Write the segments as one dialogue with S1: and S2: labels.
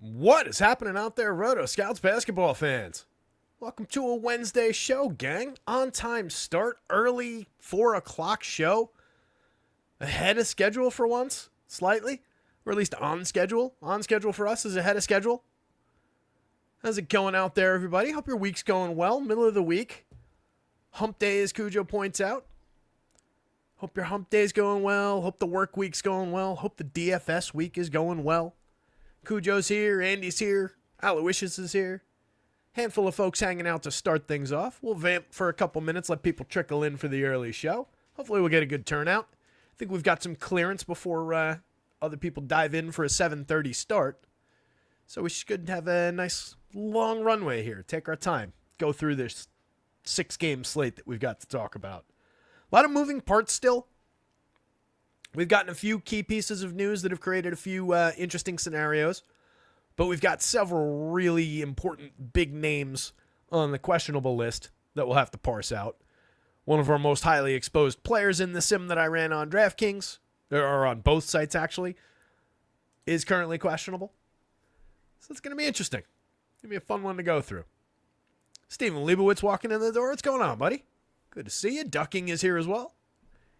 S1: What is happening out there, Roto Scouts basketball fans? Welcome to a Wednesday show, gang. On time start, early 4 o'clock show. Ahead of schedule for once, slightly. Or at least on schedule. On schedule for us is ahead of schedule. How's it going out there, everybody? Hope your week's going well. Middle of the week. Hump day, as Cujo points out. Hope your hump day's going well. Hope the work week's going well. Hope the DFS week is going well. Cujo's here, Andy's here, Aloysius is here. Handful of folks hanging out to start things off. We'll vamp for a couple minutes, let people trickle in for the early show. Hopefully we'll get a good turnout. I think we've got some clearance before other people dive in for a 7:30 start. So we should have a nice long runway here. Take our time. Go through this 6-game slate that we've got to talk about. A lot of moving parts still. We've gotten a few key pieces of news that have created a few interesting scenarios, but we've got several really important big names on the questionable list that we'll have to parse out. One of our most highly exposed players in the sim that I ran on DraftKings, or on both sites actually, is currently questionable. So it's going to be interesting. It's going to be a fun one to go through. Steven Leibowitz walking in the door. What's going on, buddy? Good to see you. Ducking is here as well.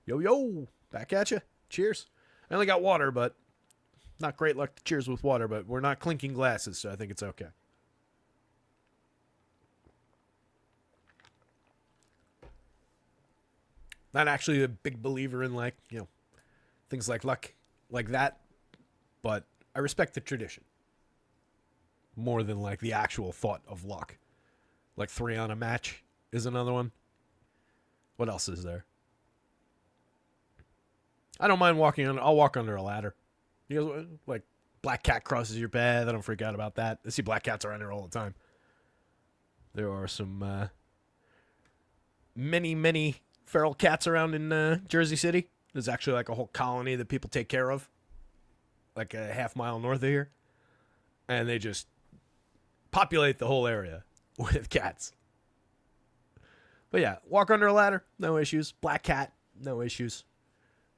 S1: Yo, back at you. Cheers. I only got water, but not great luck to cheers with water, but we're not clinking glasses, so I think it's okay. Not actually a big believer in things like luck like that, but I respect the tradition more than the actual thought of luck. Like 3 on a match is another one. What else is there? I don't mind walking on. I'll walk under a ladder. You guys, black cat crosses your path. I don't freak out about that. I see black cats around here all the time. There are some many feral cats around in Jersey City. There's actually a whole colony that people take care of, a half-mile north of here, and they just populate the whole area with cats. But yeah, walk under a ladder, no issues. Black cat, no issues.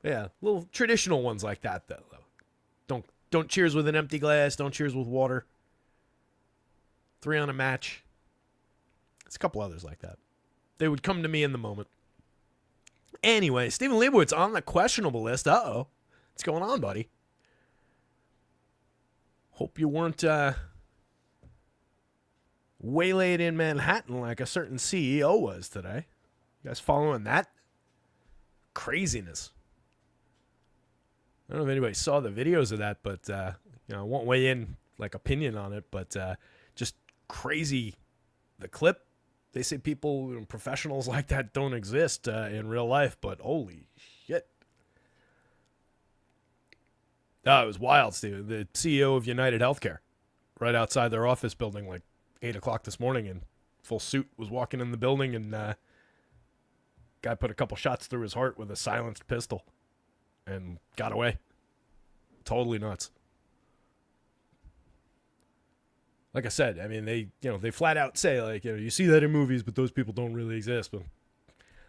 S1: Yeah, little traditional ones like that, though. Don't cheers with an empty glass. Don't cheers with water. 3 on a match. There's a couple others like that. They would come to me in the moment. Anyway, Steven Leibowitz on the questionable list. Uh-oh. What's going on, buddy? Hope you weren't waylaid in Manhattan like a certain CEO was today. You guys following that? Craziness. I don't know if anybody saw the videos of that, but I won't weigh in opinion on it, but just crazy. The clip, they say people, professionals like that don't exist in real life, but holy shit. Oh, it was wild, Steve. The CEO of United Healthcare, right outside their office building, 8 o'clock this morning, in full suit, was walking in the building, and guy put a couple shots through his heart with a silenced pistol and got away. Totally nuts. Like I said, I mean, they flat out say, you see that in movies, but those people don't really exist. But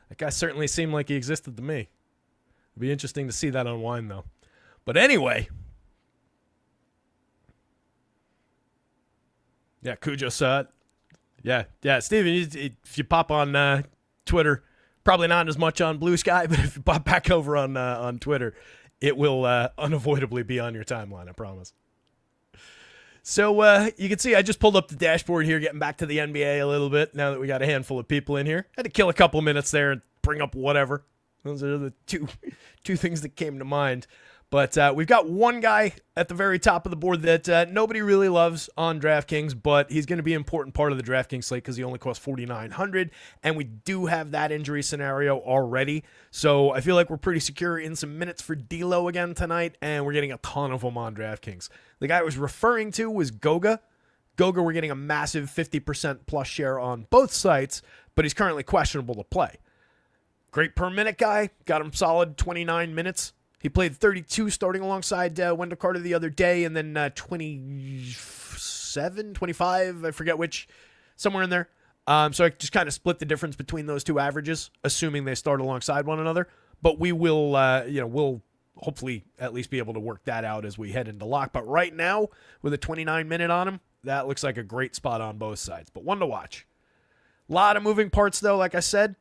S1: that guy certainly seemed like he existed to me. It'd be interesting to see that unwind, though. But anyway. Yeah, Cujo saw it. Yeah, Steven, if you pop on Twitter, probably not as much on Blue Sky, but if you pop back over on Twitter, it will unavoidably be on your timeline, I promise. So you can see I just pulled up the dashboard here, getting back to the NBA a little bit now that we got a handful of people in here. Had to kill a couple minutes there and bring up whatever. Those are the two things that came to mind. But we've got one guy at the very top of the board that nobody really loves on DraftKings, but he's going to be an important part of the DraftKings slate because he only costs $4,900, and we do have that injury scenario already. So I feel like we're pretty secure in some minutes for D'Lo again tonight, and we're getting a ton of them on DraftKings. The guy I was referring to was Goga. Goga, we're getting a massive 50% plus share on both sites, but he's currently questionable to play. Great per minute guy, got him solid 29 minutes. He played 32 starting alongside Wendell Carter the other day, and then 27, 25, I forget which, somewhere in there. So I just kind of split the difference between those two averages, assuming they start alongside one another. But we will, we'll hopefully at least be able to work that out as we head into lock. But right now, with a 29-minute on him, that looks like a great spot on both sides. But one to watch. A lot of moving parts, though, like I said.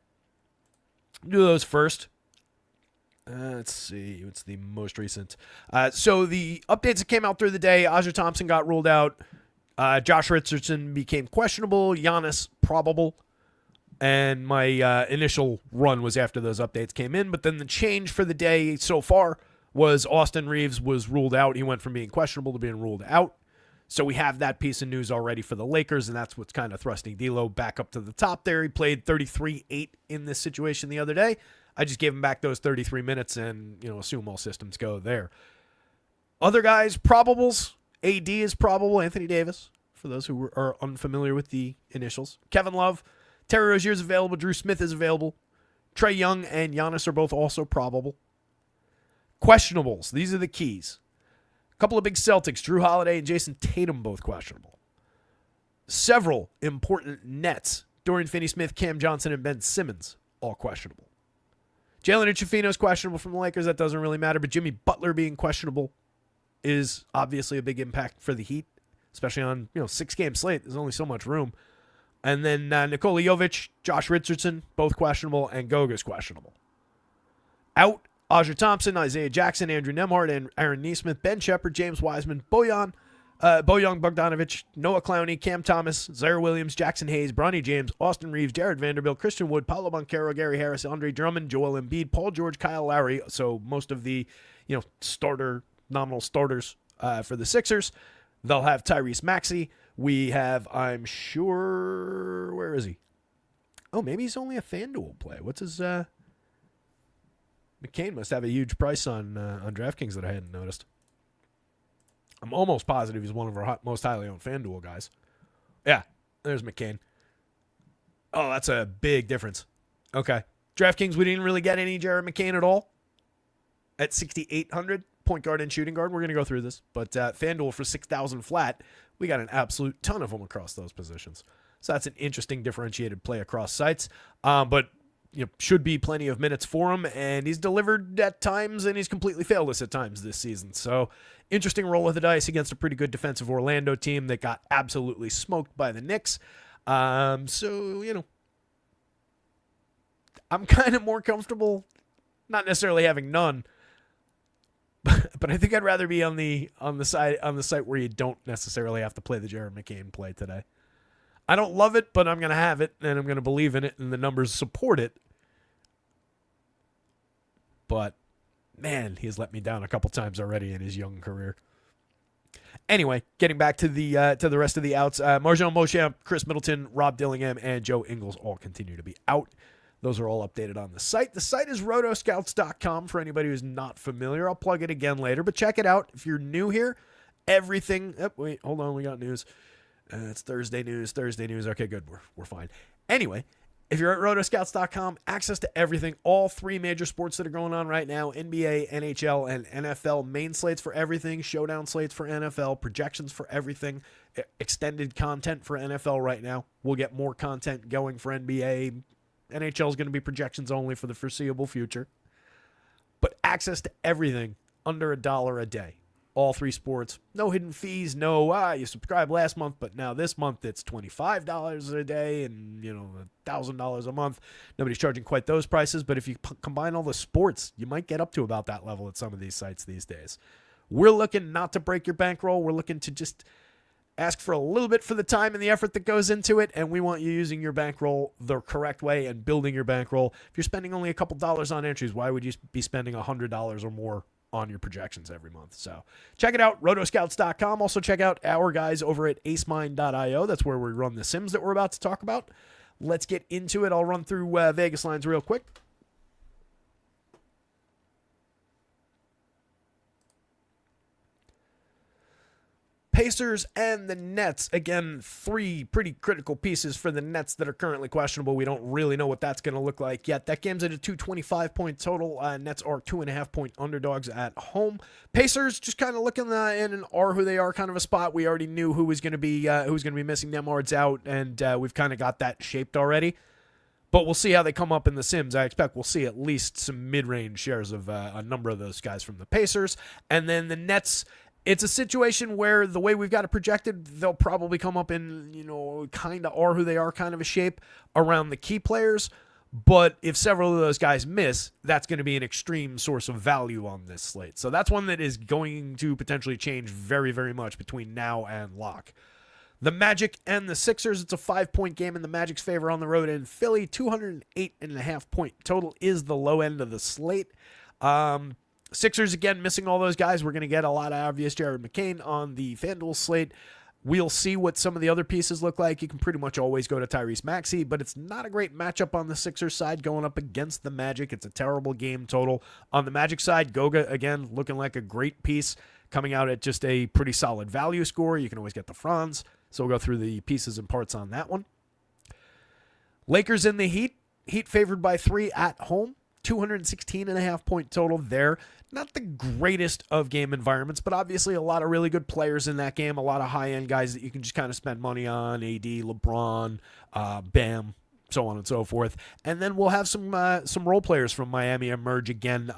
S1: Do those first. Let's see. What's the most recent? So the updates that came out through the day, Aja Thompson got ruled out. Josh Richardson became questionable. Giannis probable. And my initial run was after those updates came in. But then the change for the day so far was Austin Reeves was ruled out. He went from being questionable to being ruled out. So we have that piece of news already for the Lakers, and that's what's kind of thrusting D'Lo back up to the top there. He played 33-8 in this situation the other day. I just gave him back those 33 minutes and, assume all systems go there. Other guys, probables. AD is probable. Anthony Davis, for those who are unfamiliar with the initials. Kevin Love. Terry Rozier is available. Drew Smith is available. Trae Young and Giannis are both also probable. Questionables. These are the keys. A couple of big Celtics, Drew Holiday and Jason Tatum, both questionable. Several important Nets, Dorian Finney-Smith, Cam Johnson, and Ben Simmons, all questionable. Jalen Ichifino is questionable from the Lakers. That doesn't really matter, but Jimmy Butler being questionable is obviously a big impact for the Heat, especially on 6-game slate. There's only so much room. And then Nikola Jovic, Josh Richardson, both questionable, and Goga's questionable. Out, Aja Thompson, Isaiah Jackson, Andrew Nembhard, and Aaron Nesmith, Ben Shepard, James Wiseman, Bojan Bogdanovic, Noah Clowney, Cam Thomas, Zaire Williams, Jackson Hayes, Bronny James, Austin Reeves, Jared Vanderbilt, Christian Wood, Paolo Banchero, Gary Harris, Andre Drummond, Joel Embiid, Paul George, Kyle Lowry. So most of the nominal starters for the Sixers. They'll have Tyrese Maxey. We have, I'm sure, where is he? Oh, maybe he's only a FanDuel play. What's his? McCain must have a huge price on DraftKings that I hadn't noticed. I'm almost positive he's one of our most highly owned FanDuel guys. Yeah, there's McCain. Oh, that's a big difference. Okay. DraftKings, we didn't really get any Jared McCain at all. At 6,800, point guard and shooting guard. We're going to go through this. But FanDuel for 6,000 flat, we got an absolute ton of them across those positions. So that's an interesting differentiated play across sites. But should be plenty of minutes for him, and he's delivered at times, and he's completely failed us at times this season. So, interesting roll of the dice against a pretty good defensive Orlando team that got absolutely smoked by the Knicks. I'm kind of more comfortable, not necessarily having none, but I think I'd rather be on the site where you don't necessarily have to play the Jared McCain play today. I don't love it, but I'm going to have it, and I'm going to believe in it, and the numbers support it. But, man, he's let me down a couple times already in his young career. Anyway, getting back to the rest of the outs. Marjon Beauchamp, Chris Middleton, Rob Dillingham, and Joe Ingles all continue to be out. Those are all updated on the site. The site is rotoscouts.com for anybody who's not familiar. I'll plug it again later, but check it out. If you're new here, everything... Oh, wait, hold on, we got news. It's Thursday news. Okay, good. We're fine. Anyway, if you're at rotoscouts.com, access to everything, all three major sports that are going on right now, NBA, NHL, and NFL, main slates for everything, showdown slates for NFL, projections for everything, extended content for NFL right now. We'll get more content going for NBA. NHL is going to be projections only for the foreseeable future. But access to everything under $1 a day. All three sports, no hidden fees, no, you subscribed last month, but now this month it's $25 a day and, $1,000 a month. Nobody's charging quite those prices, but if you combine all the sports, you might get up to about that level at some of these sites these days. We're looking not to break your bankroll. We're looking to just ask for a little bit for the time and the effort that goes into it, and we want you using your bankroll the correct way and building your bankroll. If you're spending only a couple dollars on entries, why would you be spending $100 or more on your projections every month? So check it out, rotoscouts.com. Also check out our guys over at acemine.io. That's where we run the sims that we're about to talk about. Let's get into it. I'll run through Vegas lines real quick. Pacers and the Nets. Again, three pretty critical pieces for the Nets that are currently questionable. We don't really know what that's going to look like yet. That game's at a 225-point total. Nets are 2.5-point underdogs at home. Pacers just kind of looking in and are who they are, kind of a spot. We already knew who was going to be missing. Nembhard's out, and we've kind of got that shaped already. But we'll see how they come up in the Sims. I expect we'll see at least some mid-range shares of a number of those guys from the Pacers. And then the Nets, it's a situation where the way we've got it projected, they'll probably come up in, kind of are who they are kind of a shape around the key players. But if several of those guys miss, that's going to be an extreme source of value on this slate. So that's one that is going to potentially change very, very much between now and lock. The Magic and the Sixers, it's a 5-point game in the Magic's favor on the road in Philly. 208.5 point total is the low end of the slate. Sixers, again, missing all those guys. We're going to get a lot of obvious Jared McCain on the FanDuel slate. We'll see what some of the other pieces look like. You can pretty much always go to Tyrese Maxey, but it's not a great matchup on the Sixers side going up against the Magic. It's a terrible game total. On the Magic side, Goga, again, looking like a great piece, coming out at just a pretty solid value score. You can always get the Franz. So we'll go through the pieces and parts on that one. Lakers in the Heat. Heat favored by 3 at home. 216.5 point total there. Not the greatest of game environments, but obviously a lot of really good players in that game. A lot of high-end guys that you can just kind of spend money on. AD, LeBron, Bam, so on and so forth. And then we'll have some role players from Miami emerge again.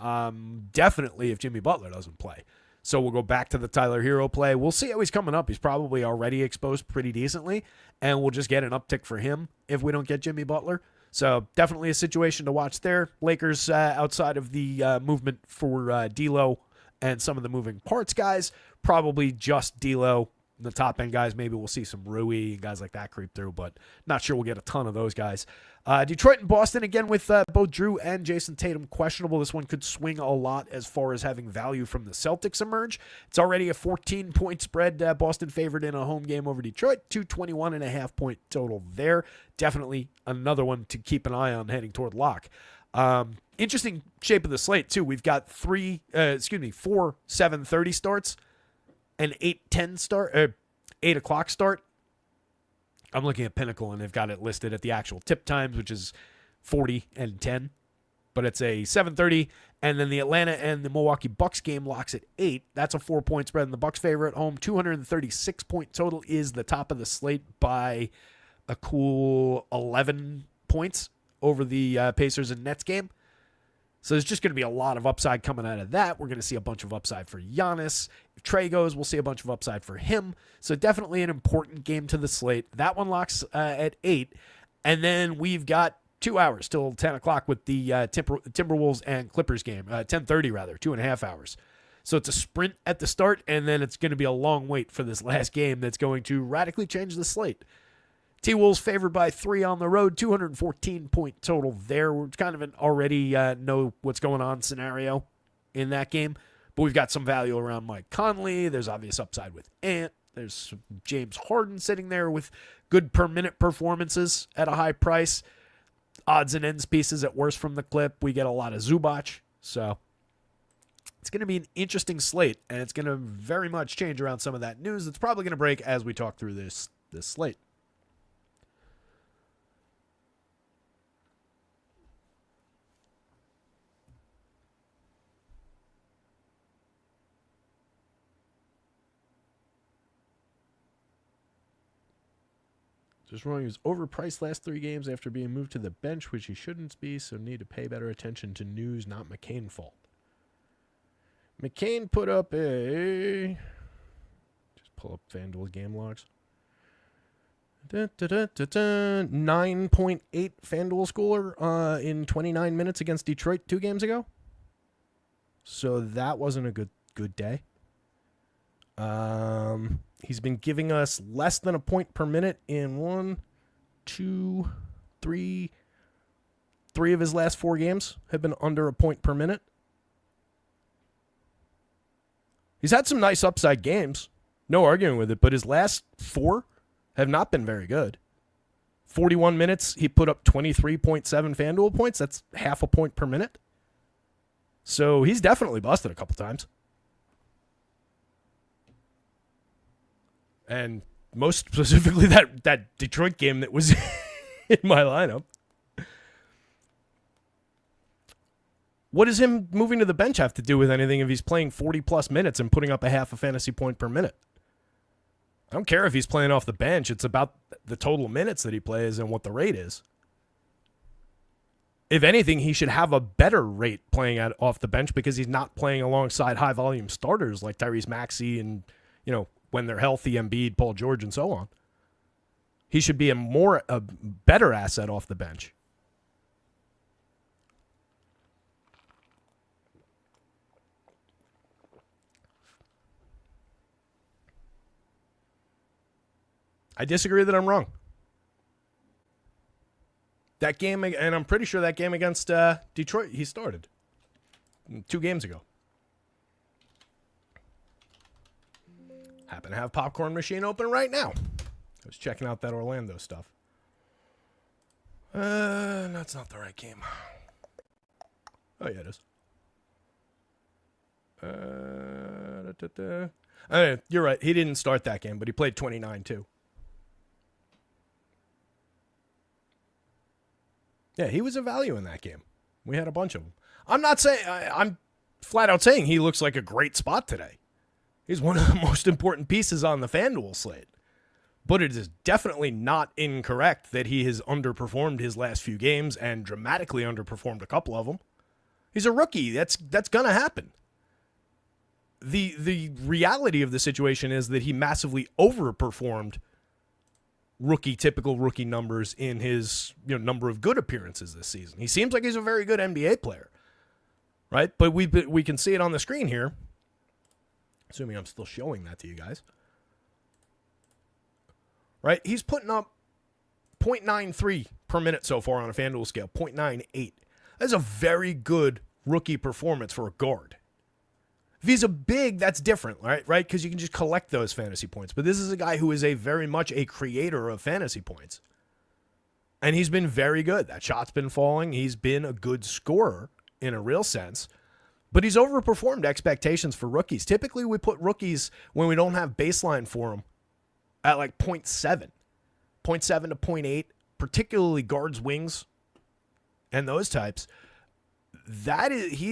S1: Definitely if Jimmy Butler doesn't play. So we'll go back to the Tyler Hero play. We'll see how he's coming up. He's probably already exposed pretty decently, and we'll just get an uptick for him if we don't get Jimmy Butler. So definitely a situation to watch there. Lakers outside of the movement for D'Lo and some of the moving parts guys, probably just D'Lo. The top end guys, maybe we'll see some Rui and guys like that creep through, but not sure we'll get a ton of those guys. Detroit and Boston, again, with both Drew and Jason Tatum questionable. This one could swing a lot as far as having value from the Celtics emerge. It's already a 14-point spread. Boston favored in a home game over Detroit. 221.5 point total there. Definitely another one to keep an eye on heading toward lock. Interesting shape of the slate, too. We've got 4 7:30 starts. An 8:10 start, 8 o'clock start. I'm looking at Pinnacle, and they've got it listed at the actual tip times, which is 40 and 10. But it's a 7:30, and then the Atlanta and the Milwaukee Bucks game locks at 8. That's a 4-point spread in the Bucks' favor at home. 236 point total is the top of the slate by a cool 11 points over the Pacers and Nets game. So there's just going to be a lot of upside coming out of that. We're going to see a bunch of upside for Giannis. If Trey goes, we'll see a bunch of upside for him. So definitely an important game to the slate. That one locks at 8. And then we've got 2 hours till 10 o'clock with the Timberwolves and Clippers game. 10:30 rather, 2.5 hours. So it's a sprint at the start, and then it's going to be a long wait for this last game that's going to radically change the slate. T-Wolves favored by 3 on the road, 214 point total there. We're kind of an already know what's going on scenario in that game. But we've got some value around Mike Conley. There's obvious upside with Ant. There's James Harden sitting there with good per minute performances at a high price. Odds and ends pieces at worst from the clip. We get a lot of Zubac. So it's going to be an interesting slate, and it's going to very much change around some of that news that's probably going to break as we talk through this slate. Just wrong. He was overpriced last 3 games after being moved to the bench, which he shouldn't be, so need to pay better attention to news, not McCain fault. McCain put up a... Just pull up FanDuel game logs. 9.8 FanDuel score in 29 minutes against Detroit 2 games ago. So that wasn't a good day. He's been giving us less than a point per minute in 1, 2, 3. 3 of his last 4 games have been under a point per minute. He's had some nice upside games. No arguing with it, but his last 4 have not been very good. 41 minutes, he put up 23.7 FanDuel points. That's half a point per minute. So he's definitely busted a couple times. And most specifically that Detroit game that was in my lineup. What does him moving to the bench have to do with anything if he's playing 40-plus minutes and putting up a half a fantasy point per minute? I don't care if he's playing off the bench. It's about the total minutes that he plays and what the rate is. If anything, he should have a better rate playing off the bench because he's not playing alongside high-volume starters like Tyrese Maxey and, when they're healthy, Embiid, Paul George, and so on. He should be a better asset off the bench. I disagree that I'm wrong. That game, and I'm pretty sure that game against Detroit, he started 2 games ago. Happen to have popcorn machine open right now. I was checking out that Orlando stuff. That's not the right game. Oh, yeah, it is. You're right. He didn't start that game, but he played 29 too. Yeah, he was a value in that game. We had a bunch of them. I'm not saying, I'm flat out saying he looks like a great spot today. He's one of the most important pieces on the FanDuel slate. But it is definitely not incorrect that he has underperformed his last few games and dramatically underperformed a couple of them. He's a rookie. That's going to happen. The reality of the situation is that he massively overperformed typical rookie numbers in his number of good appearances this season. He seems like he's a very good NBA player, right? But we can see it on the screen here, assuming I'm still showing that to you guys. Right? He's putting up 0.93 per minute so far on a FanDuel scale, 0.98. That's a very good rookie performance for a guard. If he's a big, that's different, right? Because you can just collect those fantasy points. But this is a guy who is very much a creator of fantasy points. And he's been very good. That shot's been falling. He's been a good scorer in a real sense. But he's overperformed expectations for rookies. Typically, we put rookies, when we don't have baseline for them, at like 0.7. 0.7 to 0.8, particularly guards, wings, and those types.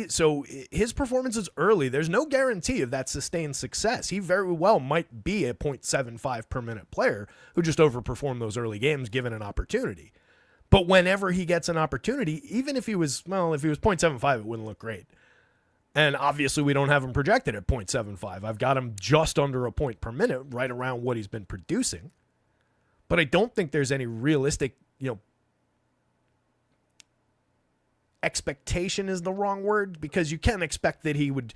S1: So his performance is early. There's no guarantee of that sustained success. He very well might be a 0.75 per minute player who just overperformed those early games given an opportunity. But whenever he gets an opportunity, even if he was 0.75, it wouldn't look great. And obviously we don't have him projected at 0.75. I've got him just under a point per minute, right around what he's been producing. But I don't think there's any realistic, expectation is the wrong word, because you can expect that he would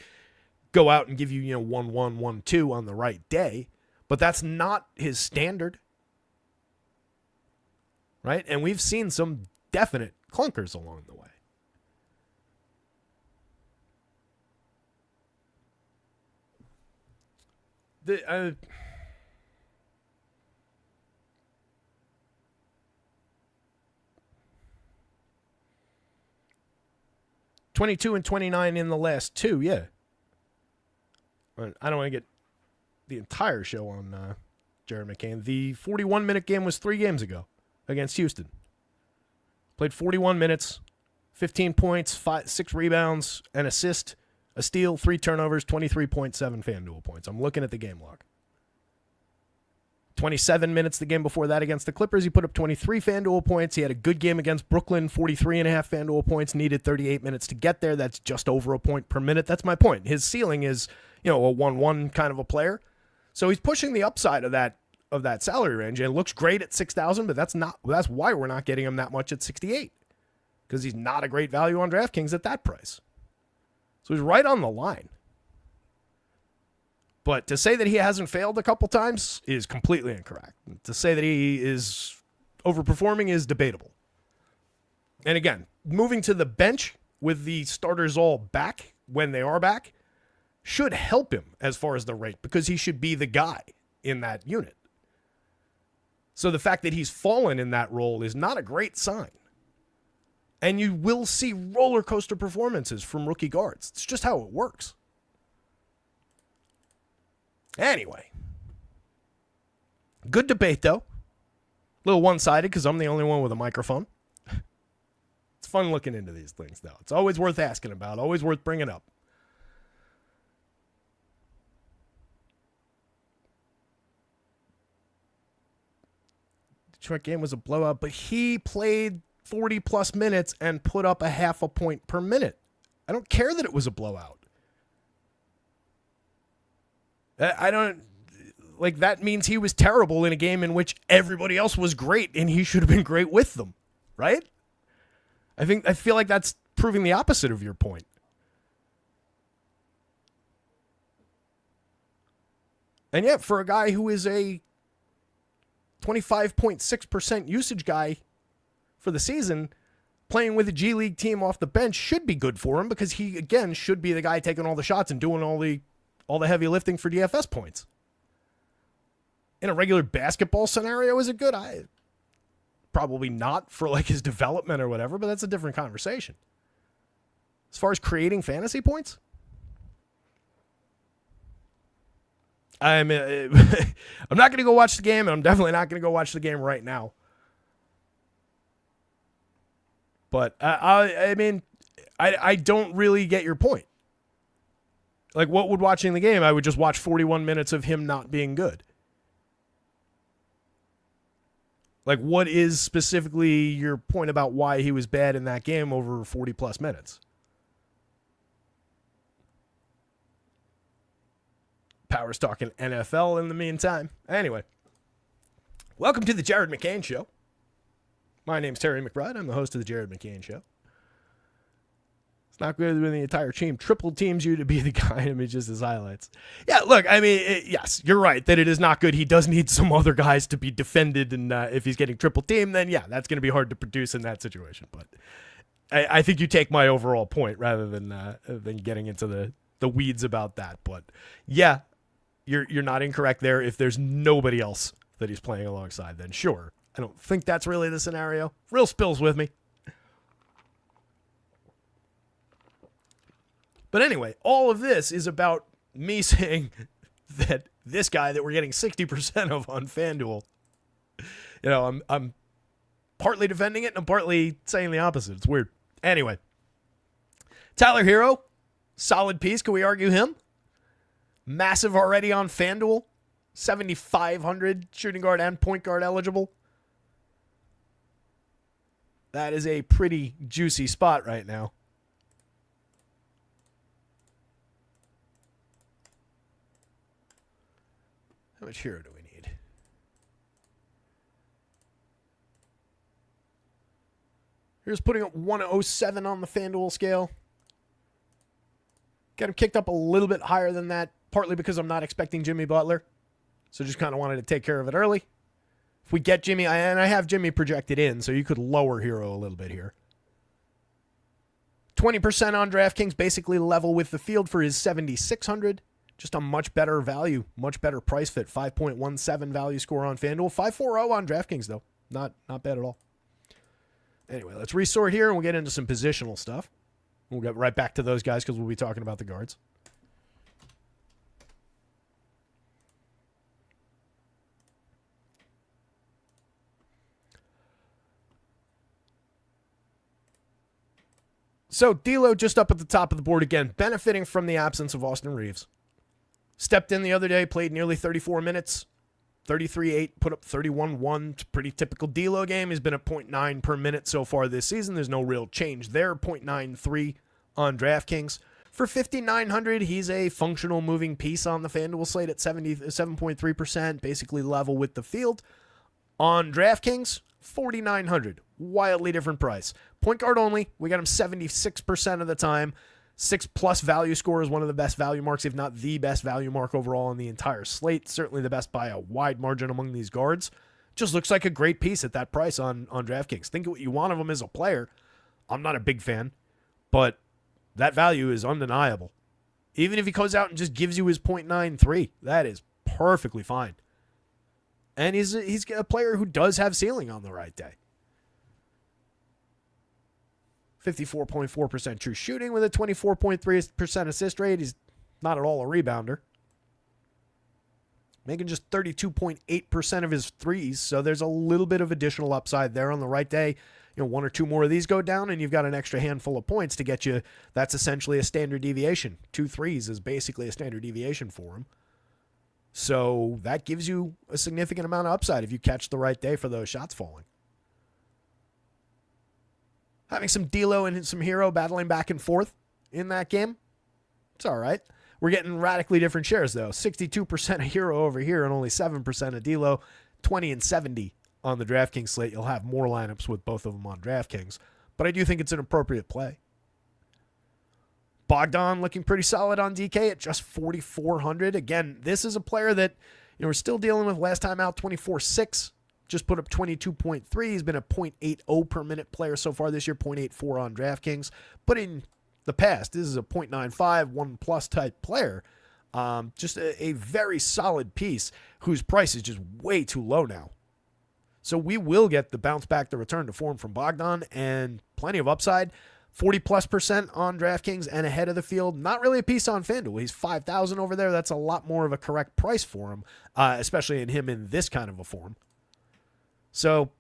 S1: go out and give you, 1-1, 1-2 on the right day, but that's not his standard, right? And we've seen some definite clunkers along the way. 22 and 29 in the last 2, yeah. I don't want to get the entire show on Jared McCain. The 41-minute game was 3 games ago against Houston. Played 41 minutes, 15 points, 6 rebounds, an assist, a steal, 3 turnovers, 23.7 FanDuel points. I'm looking at the game log. 27 minutes the game before that against the Clippers. He put up 23 FanDuel points. He had a good game against Brooklyn, 43.5 FanDuel points, needed 38 minutes to get there. That's just over a point per minute. That's my point. His ceiling is, a 1-1 kind of a player. So he's pushing the upside of that salary range, and it looks great at 6,000, but that's why we're not getting him that much at 68, because he's not a great value on DraftKings at that price. So he's right on the line. But to say that he hasn't failed a couple times is completely incorrect. To say that he is overperforming is debatable. And again, moving to the bench with the starters all back when they are back should help him as far as the rate, because he should be the guy in that unit. So the fact that he's fallen in that role is not a great sign. And you will see roller coaster performances from rookie guards. It's just how it works. Anyway, good debate, though. A little one-sided because I'm the only one with a microphone. It's fun looking into these things, though. It's always worth asking about, always worth bringing up. Detroit game was a blowout, but he played 40 plus minutes and put up a half a point per minute. I don't care that it was a blowout. I don't like that means he was terrible in a game in which everybody else was great and he should have been great with them, right? I feel like that's proving the opposite of your point. And yet, for a guy who is a 25.6% usage guy for the season, playing with a G League team off the bench should be good for him because he, again, should be the guy taking all the shots and doing all the heavy lifting for DFS points. In a regular basketball scenario, is it good? Probably not for like his development or whatever, but that's a different conversation. As far as creating fantasy points, I'm not going to go watch the game, and I'm definitely not going to go watch the game right now. But I don't really get your point. Like, what would watching the game? I would just watch 41 minutes of him not being good. Like, what is specifically your point about why he was bad in that game over 40 plus minutes? Power's talking NFL in the meantime. Anyway, welcome to the Jared McCain Show. My name's Terry McBride. I'm the host of the Jared McCain Show. It's not good when the entire team triple teams you to be the guy. I mean, just his highlights. Yeah, look, I mean, yes, you're right that it is not good. He does need some other guys to be defended, and if he's getting triple teamed, then yeah, that's going to be hard to produce in that situation. But I think you take my overall point rather than getting into the weeds about that. But yeah, you're not incorrect there. If there's nobody else that he's playing alongside, then sure. I don't think that's really the scenario. Real spills with me. But anyway, all of this is about me saying that this guy that we're getting 60% of on FanDuel, I'm partly defending it and I'm partly saying the opposite. It's weird. Anyway, Tyler Hero, solid piece. Can we argue him? Massive already on FanDuel. 7,500 shooting guard and point guard eligible. That is a pretty juicy spot right now. How much hero do we need? Here's putting up 107 on the FanDuel scale. Got him kicked up a little bit higher than that, partly because I'm not expecting Jimmy Butler. So just kind of wanted to take care of it early. If we get Jimmy, and I have Jimmy projected in, so you could lower Hero a little bit here. 20% on DraftKings, basically level with the field for his 7,600. Just a much better value, much better price fit. 5.17 value score on FanDuel. 5.40 on DraftKings, though. Not bad at all. Anyway, let's resort here, and we'll get into some positional stuff. We'll get right back to those guys because we'll be talking about the guards. So, D'Lo just up at the top of the board again, benefiting from the absence of Austin Reeves. Stepped in the other day, played nearly 34 minutes, 33-8, put up 31-1. It's a pretty typical D'Lo game. He's been at 0.9 per minute so far this season. There's no real change there. 0.93 on DraftKings. For 5,900, he's a functional moving piece on the FanDuel slate at 77.3%, basically level with the field. On DraftKings, 4,900. Wildly different price. Point guard only. We got him 76% of the time. 6+ value score is one of the best value marks, if not the best value mark overall on the entire slate. Certainly the best by a wide margin among these guards. Just looks like a great piece at that price on DraftKings. Think of what you want of him as a player. I'm not a big fan, but that value is undeniable. Even if he goes out and just gives you his 0.93, that is perfectly fine. And he's a player who does have ceiling on the right day. 54.4% true shooting with a 24.3% assist rate. He's not at all a rebounder. Making just 32.8% of his threes, so there's a little bit of additional upside there on the right day. One or two more of these go down, and you've got an extra handful of points to get you. That's essentially a standard deviation. 2 threes is basically a standard deviation for him. So that gives you a significant amount of upside if you catch the right day for those shots falling. Having some D'Lo and some Hero battling back and forth in that game, it's all right. We're getting radically different shares, though. 62% of Hero over here and only 7% of D'Lo. 20 and 70 on the DraftKings slate. You'll have more lineups with both of them on DraftKings. But I do think it's an appropriate play. Bogdan looking pretty solid on DK at just 4,400. Again, this is a player that we're still dealing with last time out, 24-6. Just put up 22.3. He's been a 0.80 per minute player so far this year, 0.84 on DraftKings. But in the past, this is a 0.95, 1+ type player. Just a very solid piece whose price is just way too low now. So we will get the bounce back, the return to form from Bogdan, and plenty of upside. 40+% on DraftKings and ahead of the field. Not really a piece on FanDuel. He's 5,000 over there. That's a lot more of a correct price for him, especially in him in this kind of a form. So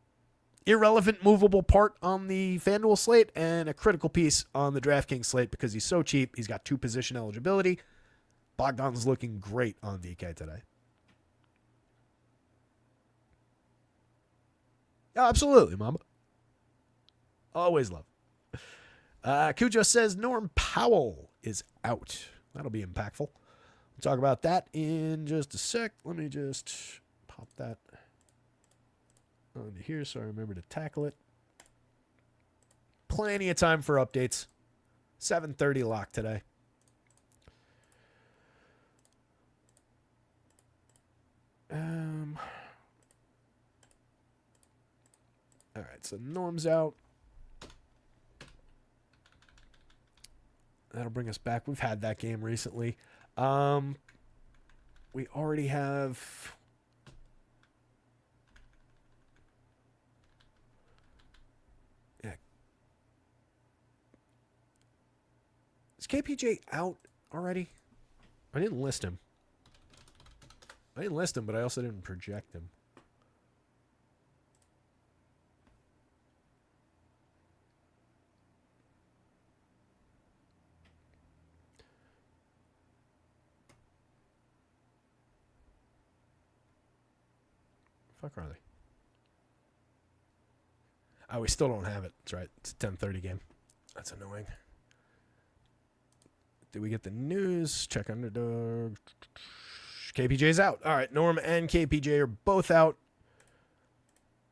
S1: irrelevant movable part on the FanDuel slate and a critical piece on the DraftKings slate because he's so cheap. He's got 2 position eligibility. Bogdan's looking great on DK today. Oh, absolutely, Mama. Always love. Cujo says Norm Powell is out. That'll be impactful. We'll talk about that in just a sec. Let me just pop that onto here so I remember to tackle it. Plenty of time for updates. 7:30 lock today. All right, so Norm's out. That'll bring us back. We've had that game recently. We already have... Yeah. Is KPJ out already? I didn't list him. But I also didn't project him. Fuck are they? Oh, we still don't have it. That's right. It's a 10:30 game. That's annoying. Did we get the news? Check underdog. KPJ's out. All right, Norm and KPJ are both out.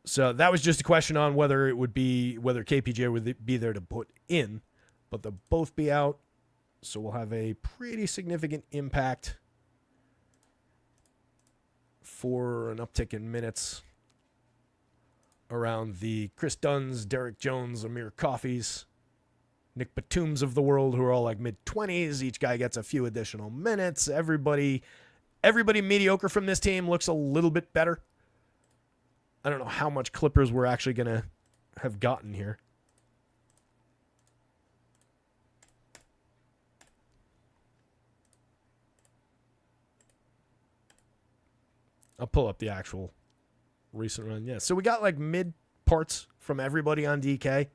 S1: So that was just a question on whether KPJ would be there to put in, but they'll both be out. So we'll have a pretty significant impact for an uptick in minutes around the Chris Dunn's, Derek Jones, Amir Coffees, Nick Batums of the world, who are all like mid-20s. Each guy gets a few additional minutes. Everybody mediocre from this team looks a little bit better. I don't know how much Clippers we're actually going to have gotten here. I'll pull up the actual recent run. Yeah, so we got like mid parts from everybody on DK. A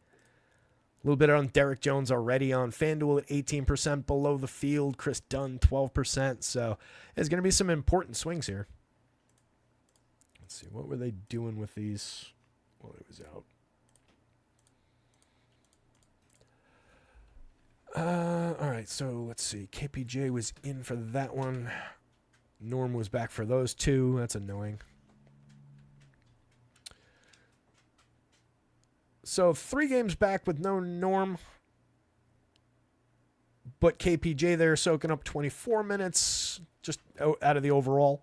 S1: little bit on Derek Jones already on FanDuel at 18% below the field. Chris Dunn, 12%. So there's going to be some important swings here. Let's see. What were they doing with these while it was out? All right, so let's see. KPJ was in for that one. Norm was back for those two. That's annoying. So 3 games back with no Norm. But KPJ there soaking up 24 minutes just out of the overall.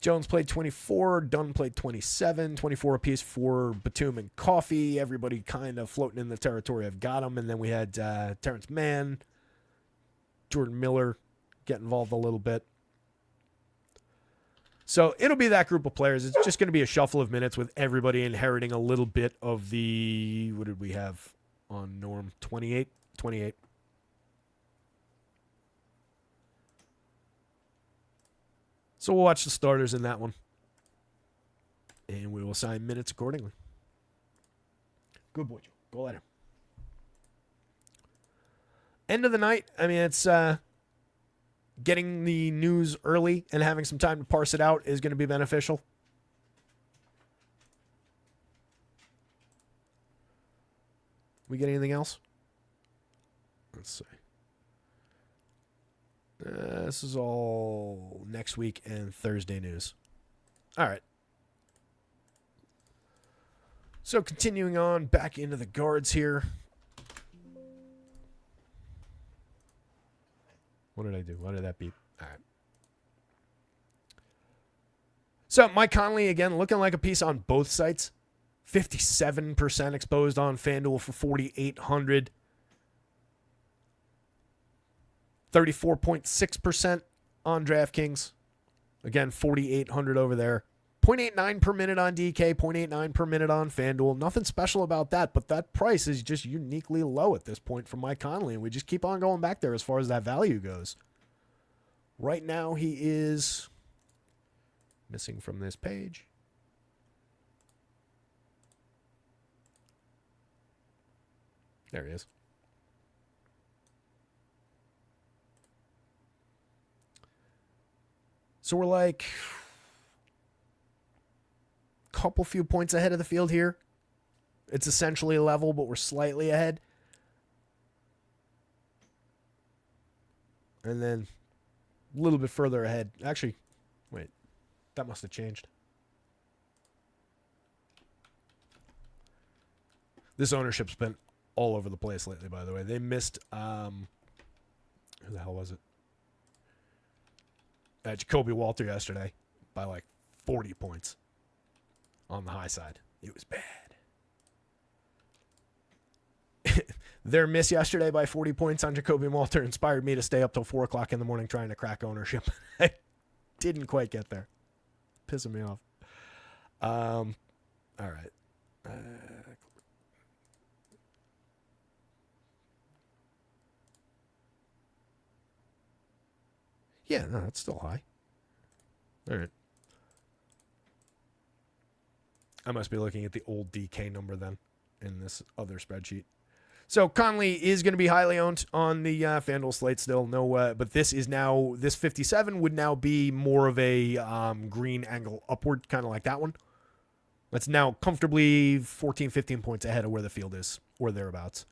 S1: Jones played 24. Dunn played 27. 24 apiece for Batum and Coffee. Everybody kind of floating in the territory of got him. And then we had Terrence Mann, Jordan Miller get involved a little bit. So it'll be that group of players. It's just going to be a shuffle of minutes with everybody inheriting a little bit of the, what did we have on Norm? 28? 28. So we'll watch the starters in that one. And we will assign minutes accordingly. Good boy, Joe. Go at him. End of the night. I mean, it's getting the news early and having some time to parse it out is going to be beneficial. We get anything else? Let's see. This is all next week and Thursday news. All right. So continuing on back into the guards here. What did I do? What did that beat? All right. So Mike Conley, again, looking like a piece on both sites. 57% exposed on FanDuel for 4,800. 34.6% on DraftKings. Again, 4,800 over there. 0.89 per minute on DK, 0.89 per minute on FanDuel. Nothing special about that, but that price is just uniquely low at this point for Mike Conley, and we just keep on going back there as far as that value goes. Right now, he is missing from this page. There he is. So we're like a couple few points ahead of the field here. It's essentially level, but we're slightly ahead. And then a little bit further ahead. Actually, wait. That must have changed. This ownership's been all over the place lately, by the way. They missed, who the hell was it? Jacoby Walter yesterday by like 40 points on the high side. It was bad. Their miss yesterday by 40 points on Jacoby Walter inspired me to stay up till 4 o'clock in the morning trying to crack ownership. I didn't quite get there. Pissing me off. All right. Yeah, no, that's still high. All right. I must be looking at the old DK number then in this other spreadsheet. So Conley is going to be highly owned on the FanDuel slate still. No, but this is now, this 57 would now be more of a green angle upward, kind of like that one. That's now comfortably 14, 15 points ahead of where the field is, or thereabouts.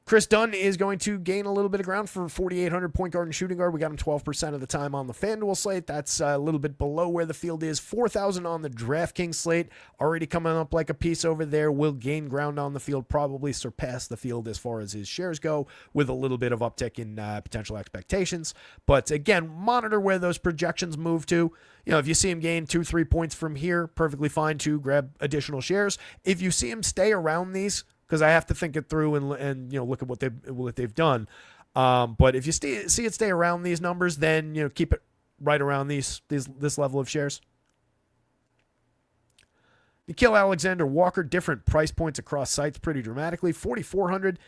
S1: Chris Dunn is going to gain a little bit of ground for 4,800 point guard and shooting guard. We got him 12% of the time on the FanDuel slate. That's a little bit below where the field is. 4,000 on the DraftKings slate. Already coming up like a piece over there. Will gain ground on the field. Probably surpass the field as far as his shares go with a little bit of uptick in potential expectations. But again, monitor where those projections move to. You know, if you see him gain 2-3 points from here, perfectly fine to grab additional shares. If you see him stay around these, because I have to think it through and you know, look at what they've done. But if you see it stay around these numbers, then you know, keep it right around this level of shares. Nickeil Alexander-Walker, different price points across sites pretty dramatically. 4,400,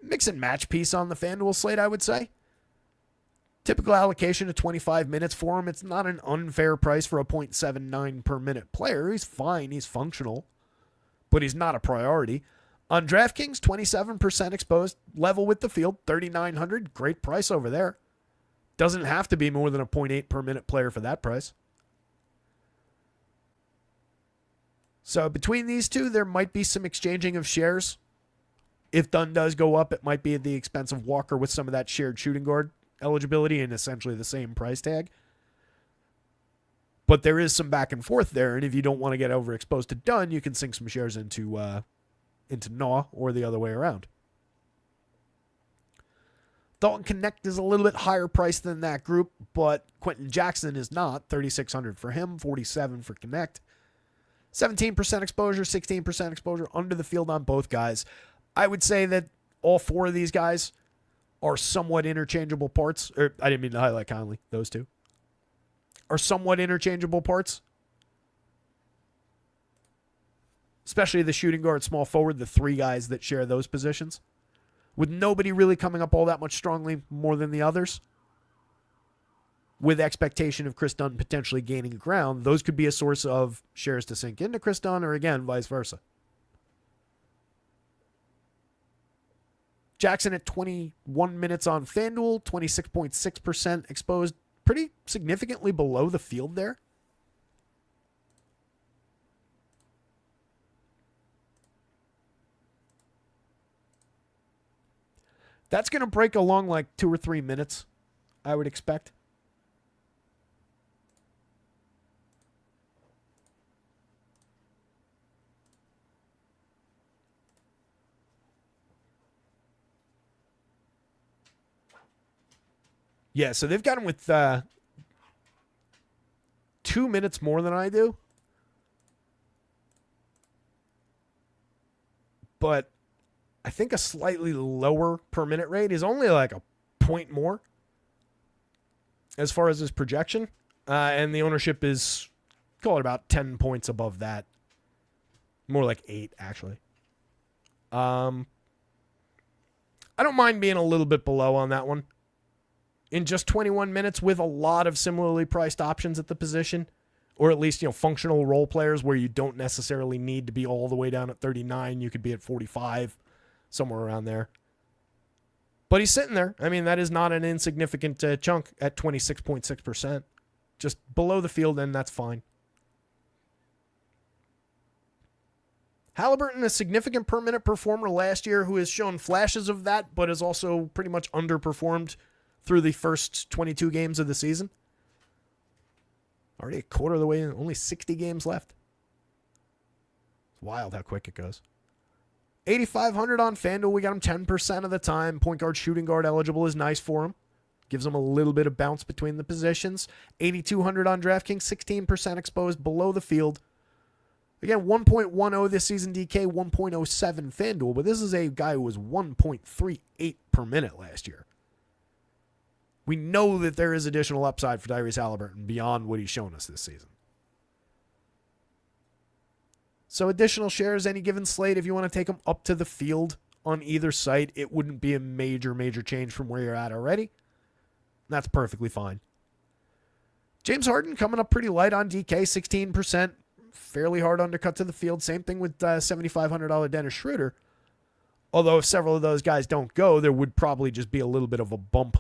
S1: mix and match piece on the FanDuel slate, I would say. Typical allocation of 25 minutes for him. It's not an unfair price for a 0.79 per minute player. He's fine. He's functional, but he's not a priority. On DraftKings, 27% exposed, level with the field, 3,900. Great price over there. Doesn't have to be more than a 0.8 per minute player for that price. So between these two, there might be some exchanging of shares. If Dunn does go up, it might be at the expense of Walker with some of that shared shooting guard eligibility and essentially the same price tag. But there is some back and forth there, and if you don't want to get overexposed to Dunn, you can sink some shares into Naw or the other way around. Dalton Connect is a little bit higher priced than that group, but Quentin Jackson is not. 3,600 for him, 47 for Connect. 17% exposure, 16% exposure under the field on both guys. I would say that all four of these guys are somewhat interchangeable parts. Or I didn't mean to highlight Conley. Those two are somewhat interchangeable parts. Especially the shooting guard, small forward, the three guys that share those positions. With nobody really coming up all that much strongly more than the others. With expectation of Chris Dunn potentially gaining ground, those could be a source of shares to sink into Chris Dunn, or again, vice versa. Jackson at 21 minutes on FanDuel, 26.6% exposed, pretty significantly below the field there. That's going to break along like 2 or 3 minutes, I would expect. Yeah, so they've got him with 2 minutes more than I do. But I think a slightly lower per minute rate is only like a point more as far as his projection. And the ownership is, call it about 10 points above that. More like 8, actually. I don't mind being a little bit below on that one. In just 21 minutes with a lot of similarly priced options at the position, or at least, functional role players where you don't necessarily need to be all the way down at 39. You could be at 45, somewhere around there. But he's sitting there. I mean, that is not an insignificant chunk at 26.6%. Just below the field, and that's fine. Halliburton, a significant per minute performer last year who has shown flashes of that, but has also pretty much underperformed through the first 22 games of the season. Already a quarter of the way in, only 60 games left. It's wild how quick it goes. 8,500 on FanDuel. We got him 10% of the time. Point guard, shooting guard eligible is nice for him. Gives him a little bit of bounce between the positions. 8,200 on DraftKings, 16% exposed below the field. Again, 1.10 this season DK, 1.07 FanDuel, but this is a guy who was 1.38 per minute last year. We know that there is additional upside for Tyrese Halliburton beyond what he's shown us this season. So additional shares, any given slate, if you want to take them up to the field on either site, it wouldn't be a major change from where you're at already. That's perfectly fine. James Harden coming up pretty light on DK, 16%. Fairly hard undercut to the field. Same thing with $7,500 Dennis Schroeder. Although if several of those guys don't go, there would probably just be a little bit of a bump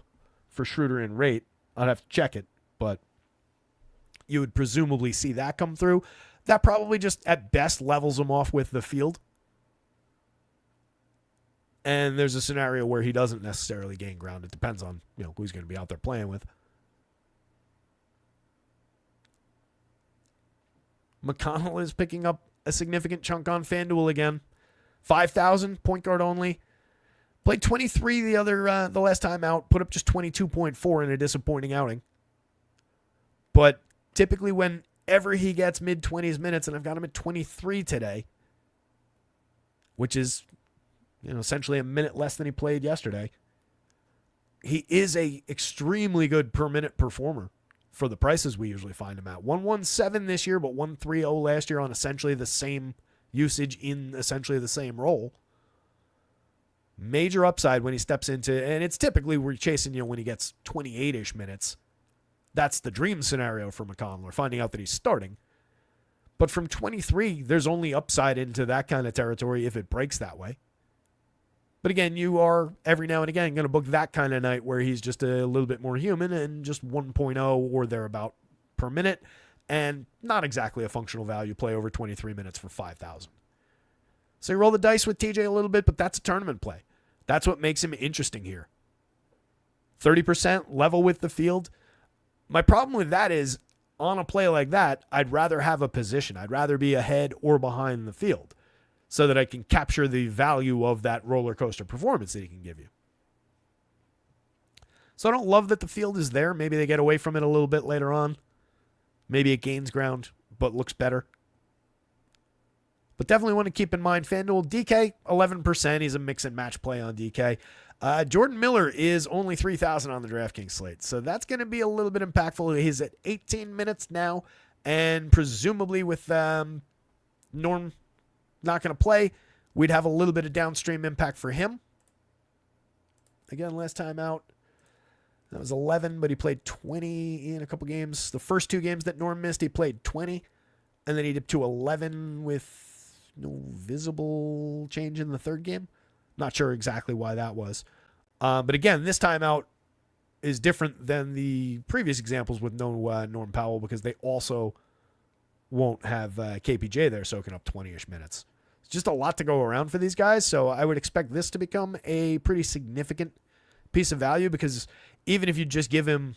S1: for Schroeder in rate. I'd have to check it, but you would presumably see that come through. That probably just at best levels him off with the field. And there's a scenario where he doesn't necessarily gain ground. It depends on who he's going to be out there playing with. McConnell is picking up a significant chunk on FanDuel again. 5,000, point guard only. Played 23 the last time out. Put up just 22.4 in a disappointing outing. But typically whenever he gets mid-20s minutes, and I've got him at 23 today, which is essentially a minute less than he played yesterday, he is a extremely good per-minute performer for the prices we usually find him at. 117 this year, but 130 last year on essentially the same usage in essentially the same role. Major upside when he steps into, and it's typically we're chasing when he gets 28-ish minutes. That's the dream scenario for McConnell, or finding out that he's starting. But from 23, there's only upside into that kind of territory if it breaks that way. But again, you are every now and again going to book that kind of night where he's just a little bit more human and just 1.0 or thereabout per minute, and not exactly a functional value play over 23 minutes for 5,000. So you roll the dice with TJ a little bit, but that's a tournament play. That's what makes him interesting here. 30% level with the field. My problem with that is, on a play like that, I'd rather have a position. I'd rather be ahead or behind the field so that I can capture the value of that roller coaster performance that he can give you. So I don't love that the field is there. Maybe they get away from it a little bit later on. Maybe it gains ground, but looks better. But definitely want to keep in mind FanDuel. DK, 11%. He's a mix and match play on DK. Jordan Miller is only 3,000 on the DraftKings slate. So that's going to be a little bit impactful. He's at 18 minutes now. And presumably with Norm not going to play, we'd have a little bit of downstream impact for him. Again, last time out, that was 11, but he played 20 in a couple games. The first 2 games that Norm missed, he played 20. And then he dipped to 11 with no visible change in the third game. Not sure exactly why that was. But again, this time out is different than the previous examples with no Norm Powell, because they also won't have KPJ there soaking up 20-ish minutes. just a lot to go around for these guys. So I would expect this to become a pretty significant piece of value, because even if you just give him,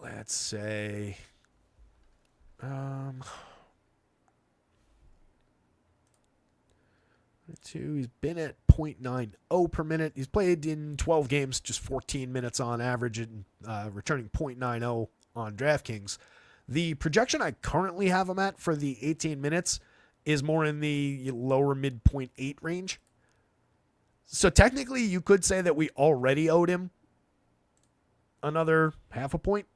S1: let's say, he's been at 0.90 per minute. He's played in 12 games, just 14 minutes on average, and returning 0.90 on DraftKings. The projection I currently have him at for the 18 minutes is more in the lower mid 0.8 range. So technically, you could say that we already owed him another half a point.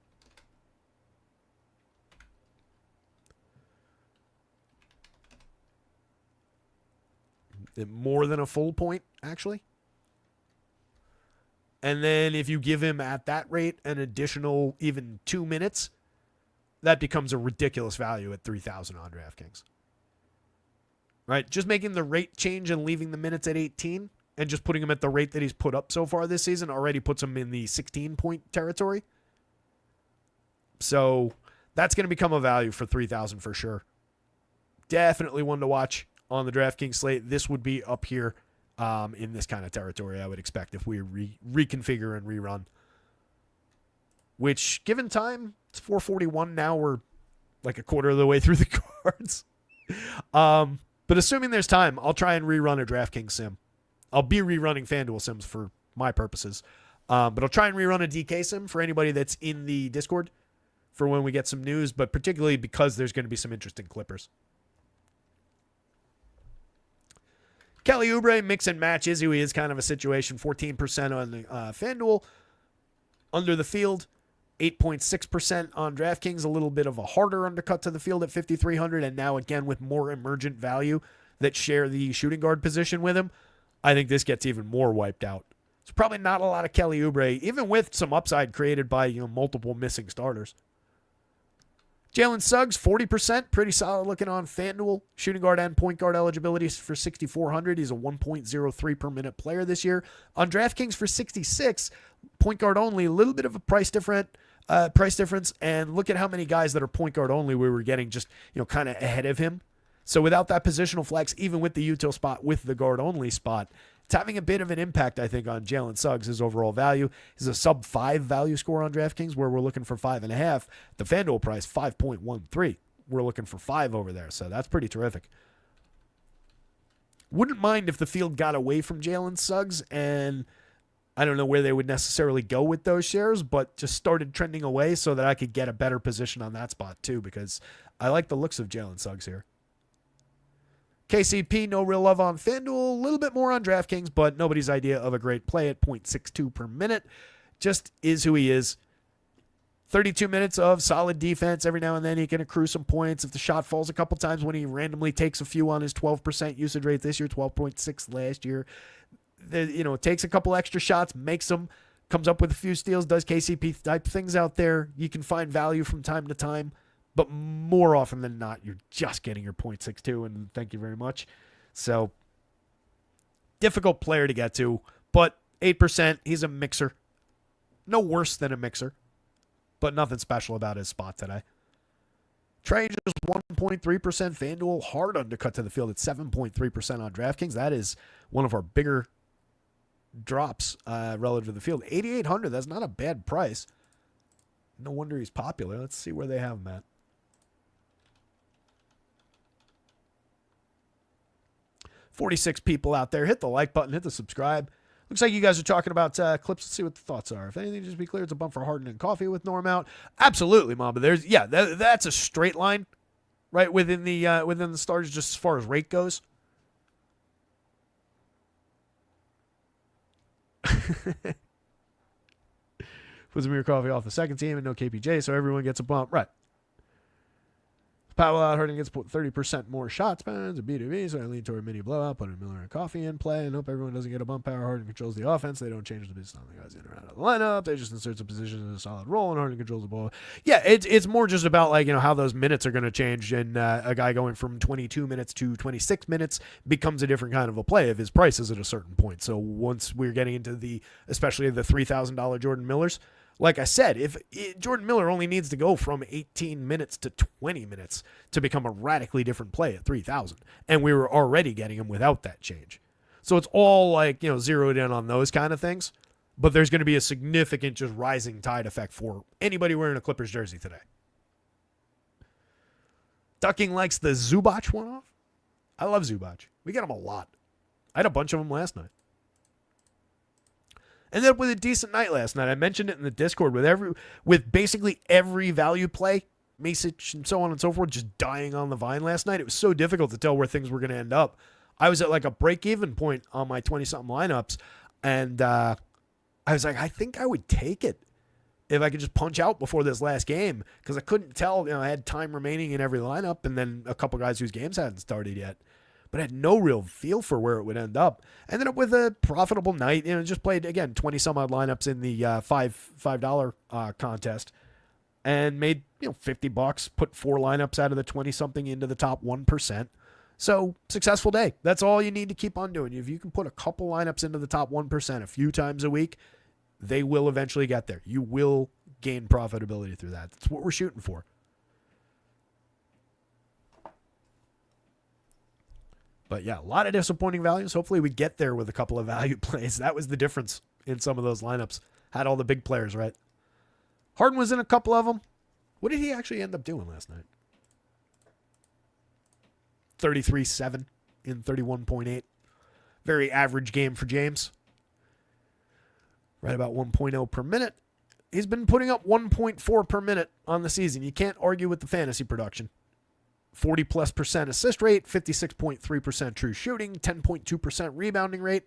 S1: More than a full point, actually. And then if you give him at that rate an additional even 2 minutes, that becomes a ridiculous value at 3,000 on DraftKings. Right? Just making the rate change and leaving the minutes at 18 and just putting him at the rate that he's put up so far this season already puts him in the 16-point territory. So that's going to become a value for 3,000 for sure. Definitely one to watch on the DraftKings slate. This would be up here in this kind of territory, I would expect, if we reconfigure and rerun. Which, given time, it's 4:41 now. We're like a quarter of the way through the cards. But assuming there's time, I'll try and rerun a DraftKings sim. I'll be rerunning FanDuel sims for my purposes. But I'll try and rerun a DK sim for anybody that's in the Discord for when we get some news, but particularly because there's going to be some interesting clippers. Kelly Oubre, mix and match is who he is, kind of a situation. 14% on the FanDuel. Under the field, 8.6% on DraftKings. A little bit of a harder undercut to the field at 5,300. And now again with more emergent value that share the shooting guard position with him, I think this gets even more wiped out. It's probably not a lot of Kelly Oubre, even with some upside created by multiple missing starters. Jalen Suggs, 40%, pretty solid looking on FanDuel. Shooting guard and point guard eligibilities for 6,400. He's a 1.03 per minute player this year. On DraftKings for 66, point guard only, a little bit of a price difference. And look at how many guys that are point guard only we were getting just kind of ahead of him. So without that positional flex, even with the util spot, with the guard only spot, it's having a bit of an impact, I think, on Jalen Suggs' his overall value. He's a sub 5 value score on DraftKings, where we're looking for 5.5. The FanDuel price, 5.13. We're looking for 5 over there, so that's pretty terrific. Wouldn't mind if the field got away from Jalen Suggs, and I don't know where they would necessarily go with those shares, but just started trending away so that I could get a better position on that spot too, because I like the looks of Jalen Suggs here. KCP, no real love on FanDuel, a little bit more on DraftKings, but nobody's idea of a great play at 0.62 per minute. Just is who he is. 32 minutes of solid defense. Every now and then he can accrue some points. If the shot falls a couple times when he randomly takes a few on his 12% usage rate this year, 12.6 last year, takes a couple extra shots, makes them, comes up with a few steals, does KCP type things out there. You can find value from time to time. But more often than not, you're just getting your 0.62, and thank you very much. So, difficult player to get to, but 8%, he's a mixer. No worse than a mixer, but nothing special about his spot today. Trey, just 1.3% FanDuel, hard undercut to the field at 7.3% on DraftKings. That is one of our bigger drops relative to the field. 8,800, that's not a bad price. No wonder he's popular. Let's see where they have him at. 46 people out there. Hit the like button. Hit the subscribe. Looks like you guys are talking about clips. Let's see what the thoughts are. If anything, just be clear, it's a bump for Harden and Coffee with Norm out. Absolutely, Mamba. That's a straight line, right within the starters, just as far as rate goes. Puts Amir Coffee off the second team and no KPJ, so everyone gets a bump. Right. Powell out, Harden gets 30% more shots, spends a B2B, so I lean toward a mini blowout, putting Miller and Coffee in play, and hope everyone doesn't get a bump. Power Harden controls the offense. They don't change the business on the guys in or out of the lineup. They just insert some position in a solid role, and Harden controls the ball. Yeah, it's more just about how those minutes are going to change, and a guy going from 22 minutes to 26 minutes becomes a different kind of a play if his price is at a certain point. So once we're getting into especially the $3,000 Jordan Millers, Like I said, Jordan Miller only needs to go from 18 minutes to 20 minutes to become a radically different play at 3,000. And we were already getting him without that change. So it's all like, zeroed in on those kind of things. But there's going to be a significant just rising tide effect for anybody wearing a Clippers jersey today. Ducking likes the Zubac one-off. I love Zubac. We get him a lot. I had a bunch of them last night. Ended up with a decent night last night. I mentioned it in the Discord with basically every value play, Masic and so on and so forth, just dying on the vine last night. It was so difficult to tell where things were going to end up. I was at like a break-even point on my 20-something lineups, and I was like, I think I would take it if I could just punch out before this last game, because I couldn't tell. I had time remaining in every lineup, and then a couple guys whose games hadn't started yet. But I had no real feel for where it would end up. Ended up with a profitable night. Just played, again, 20-some-odd lineups in the $5 contest and made $50, put 4 lineups out of the 20-something into the top 1%. So, successful day. That's all you need to keep on doing. If you can put a couple lineups into the top 1% a few times a week, they will eventually get there. You will gain profitability through that. That's what we're shooting for. But yeah, a lot of disappointing values. Hopefully we get there with a couple of value plays. That was the difference in some of those lineups. Had all the big players, right? Harden was in a couple of them. What did he actually end up doing last night? 33-7 in 31.8. Very average game for James. Right about 1.0 per minute. He's been putting up 1.4 per minute on the season. You can't argue with the fantasy production. 40+% assist rate, 56.3% true shooting, 10.2% rebounding rate.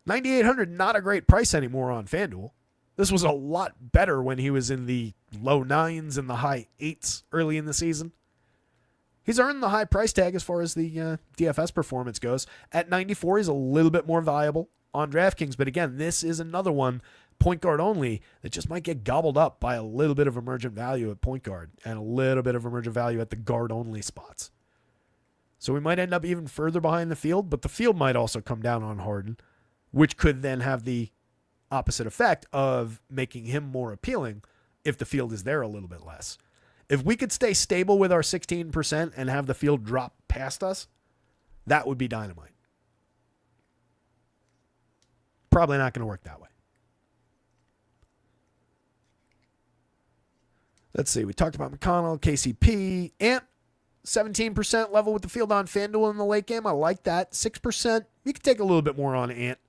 S1: 9,800, not a great price anymore on FanDuel. This was a lot better when he was in the low 9s and the high 8s early in the season. He's earned the high price tag as far as the DFS performance goes. At 94, he's a little bit more valuable on DraftKings. But again, this is another one, point guard only, that just might get gobbled up by a little bit of emergent value at point guard and a little bit of emergent value at the guard only spots. So we might end up even further behind the field, but the field might also come down on Harden, which could then have the opposite effect of making him more appealing if the field is there a little bit less. If we could stay stable with our 16% and have the field drop past us, that would be dynamite. Probably not going to work that way. Let's see. We talked about McConnell, KCP, Ant, 17% level with the field on FanDuel in the late game. I like that. 6%. You can take a little bit more on Ant.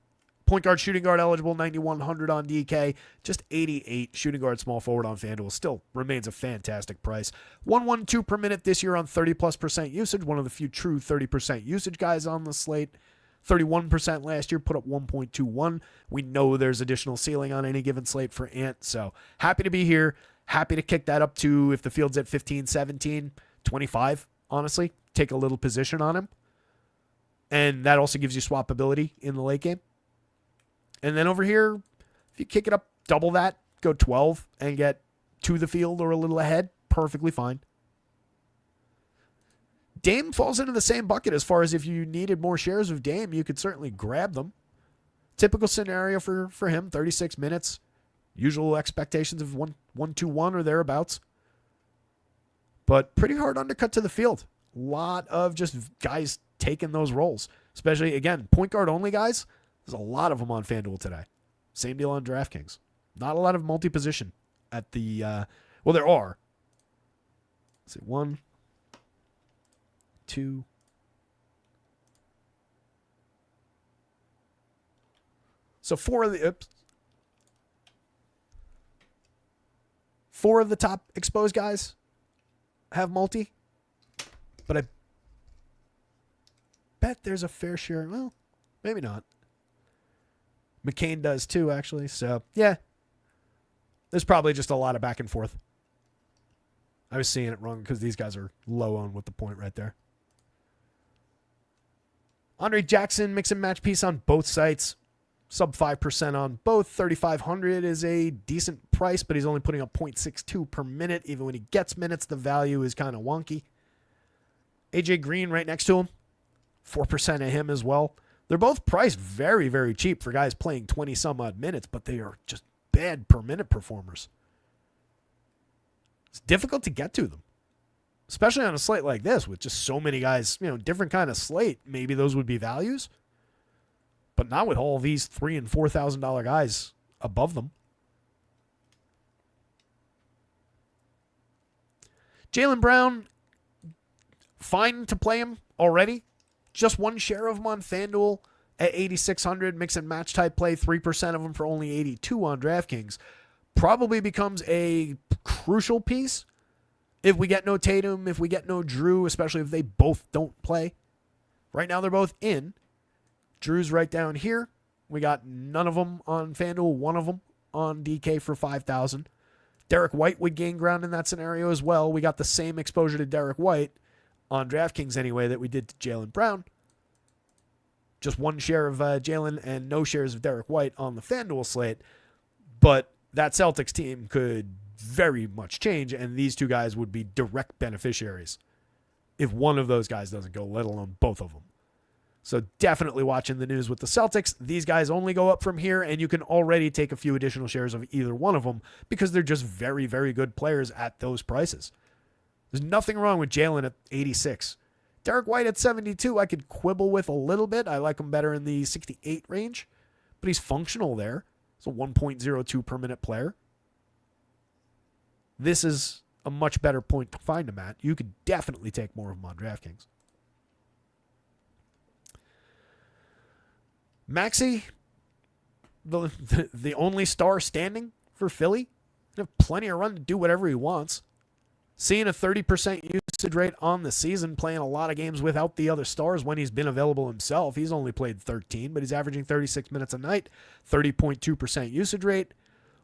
S1: Point guard, shooting guard eligible, 9,100 on DK. Just 88 shooting guard, small forward on FanDuel. Still remains a fantastic price. 112 per minute this year on 30+% usage. One of the few true 30% usage guys on the slate. 31% last year, put up 1.21. We know there's additional ceiling on any given slate for Ant. So happy to be here. Happy to kick that up to, if the field's at 15, 17, 25, honestly. Take a little position on him. And that also gives you swappability in the late game. And then over here, if you kick it up double that, go 12 and get to the field or a little ahead, perfectly fine. Dame falls into the same bucket as far as if you needed more shares of Dame, you could certainly grab them. Typical scenario for him, 36 minutes. Usual expectations of 1-2-1 or thereabouts. But pretty hard undercut to the field. A lot of just guys taking those roles. Especially, again, point guard only guys. There's a lot of them on FanDuel today. Same deal on DraftKings. Not a lot of multi-position at the... well, there are. Let's see, 1, 2... So four of the top exposed guys have multi. But I bet there's a fair share. Well, maybe not. McCain does too, actually. So, yeah. There's probably just a lot of back and forth. I was seeing it wrong because these guys are low on with the point right there. Andre Jackson, mix and match piece on both sites. Sub 5% on both. 3,500 is a decent price, but he's only putting up 0.62 per minute. Even when he gets minutes, the value is kind of wonky. AJ Green right next to him. 4% of him as well. They're both priced very, very cheap for guys playing 20-some-odd minutes, but they are just bad per minute performers. It's difficult to get to them, especially on a slate like this with just so many guys, different kind of slate. Maybe those would be values, but not with all these $3,000 and $4,000 guys above them. Jaylen Brown, fine to play him already. Just one share of him on FanDuel at 8,600. Mix and match type play, 3% of them for only 82 on DraftKings. Probably becomes a crucial piece if we get no Tatum, if we get no Drew, especially if they both don't play. Right now they're both in. Drew's right down here. We got none of them on FanDuel, one of them on DK for 5,000. Derek White would gain ground in that scenario as well. We got the same exposure to Derek White on DraftKings anyway that we did to Jaylen Brown. Just one share of Jaylen and no shares of Derek White on the FanDuel slate. But that Celtics team could very much change, and these two guys would be direct beneficiaries if one of those guys doesn't go, let alone both of them. So definitely watching the news with the Celtics. These guys only go up from here, and you can already take a few additional shares of either one of them because they're just very, very good players at those prices. There's nothing wrong with Jaylen at 86. Derek White at 72, I could quibble with a little bit. I like him better in the 68 range, but he's functional there. He's a 1.02 per minute player. This is a much better point to find him at. You could definitely take more of him on DraftKings. Maxey, the only star standing for Philly, he'll have plenty of run to do whatever he wants. Seeing a 30% usage rate on the season, playing a lot of games without the other stars when he's been available himself. He's only played 13, but he's averaging 36 minutes a night, 30.2% usage rate.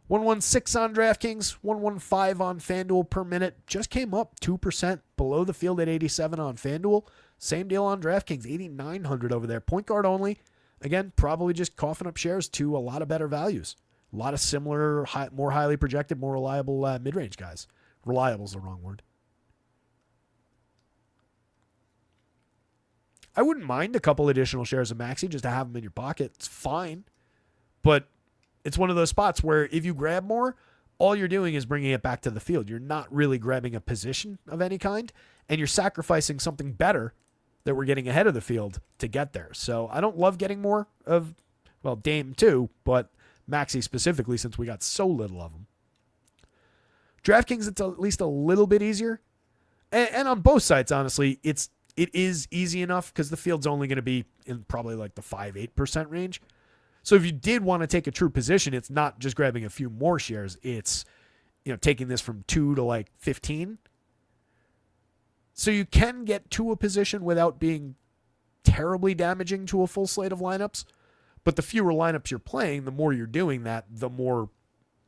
S1: 116 on DraftKings, 115 on FanDuel per minute. Just came up 2% below the field at 87 on FanDuel. Same deal on DraftKings, 8,900 over there. Point guard only. Again, probably just coughing up shares to a lot of better values. A lot of similar, more highly projected, more reliable mid-range guys. Reliable is the wrong word. I wouldn't mind a couple additional shares of Maxey just to have them in your pocket. It's fine. But it's one of those spots where if you grab more, all you're doing is bringing it back to the field. You're not really grabbing a position of any kind, and you're sacrificing something better that we're getting ahead of the field to get there. So I don't love getting more of, Dame too, but Maxey specifically since we got so little of them. DraftKings, it's at least a little bit easier. And on both sides, honestly, it is easy enough because the field's only going to be in probably like the 5-8% range. So if you did want to take a true position, it's not just grabbing a few more shares. It's, taking this from 2 to like 15. So you can get to a position without being terribly damaging to a full slate of lineups. But the fewer lineups you're playing, the more you're doing that, the more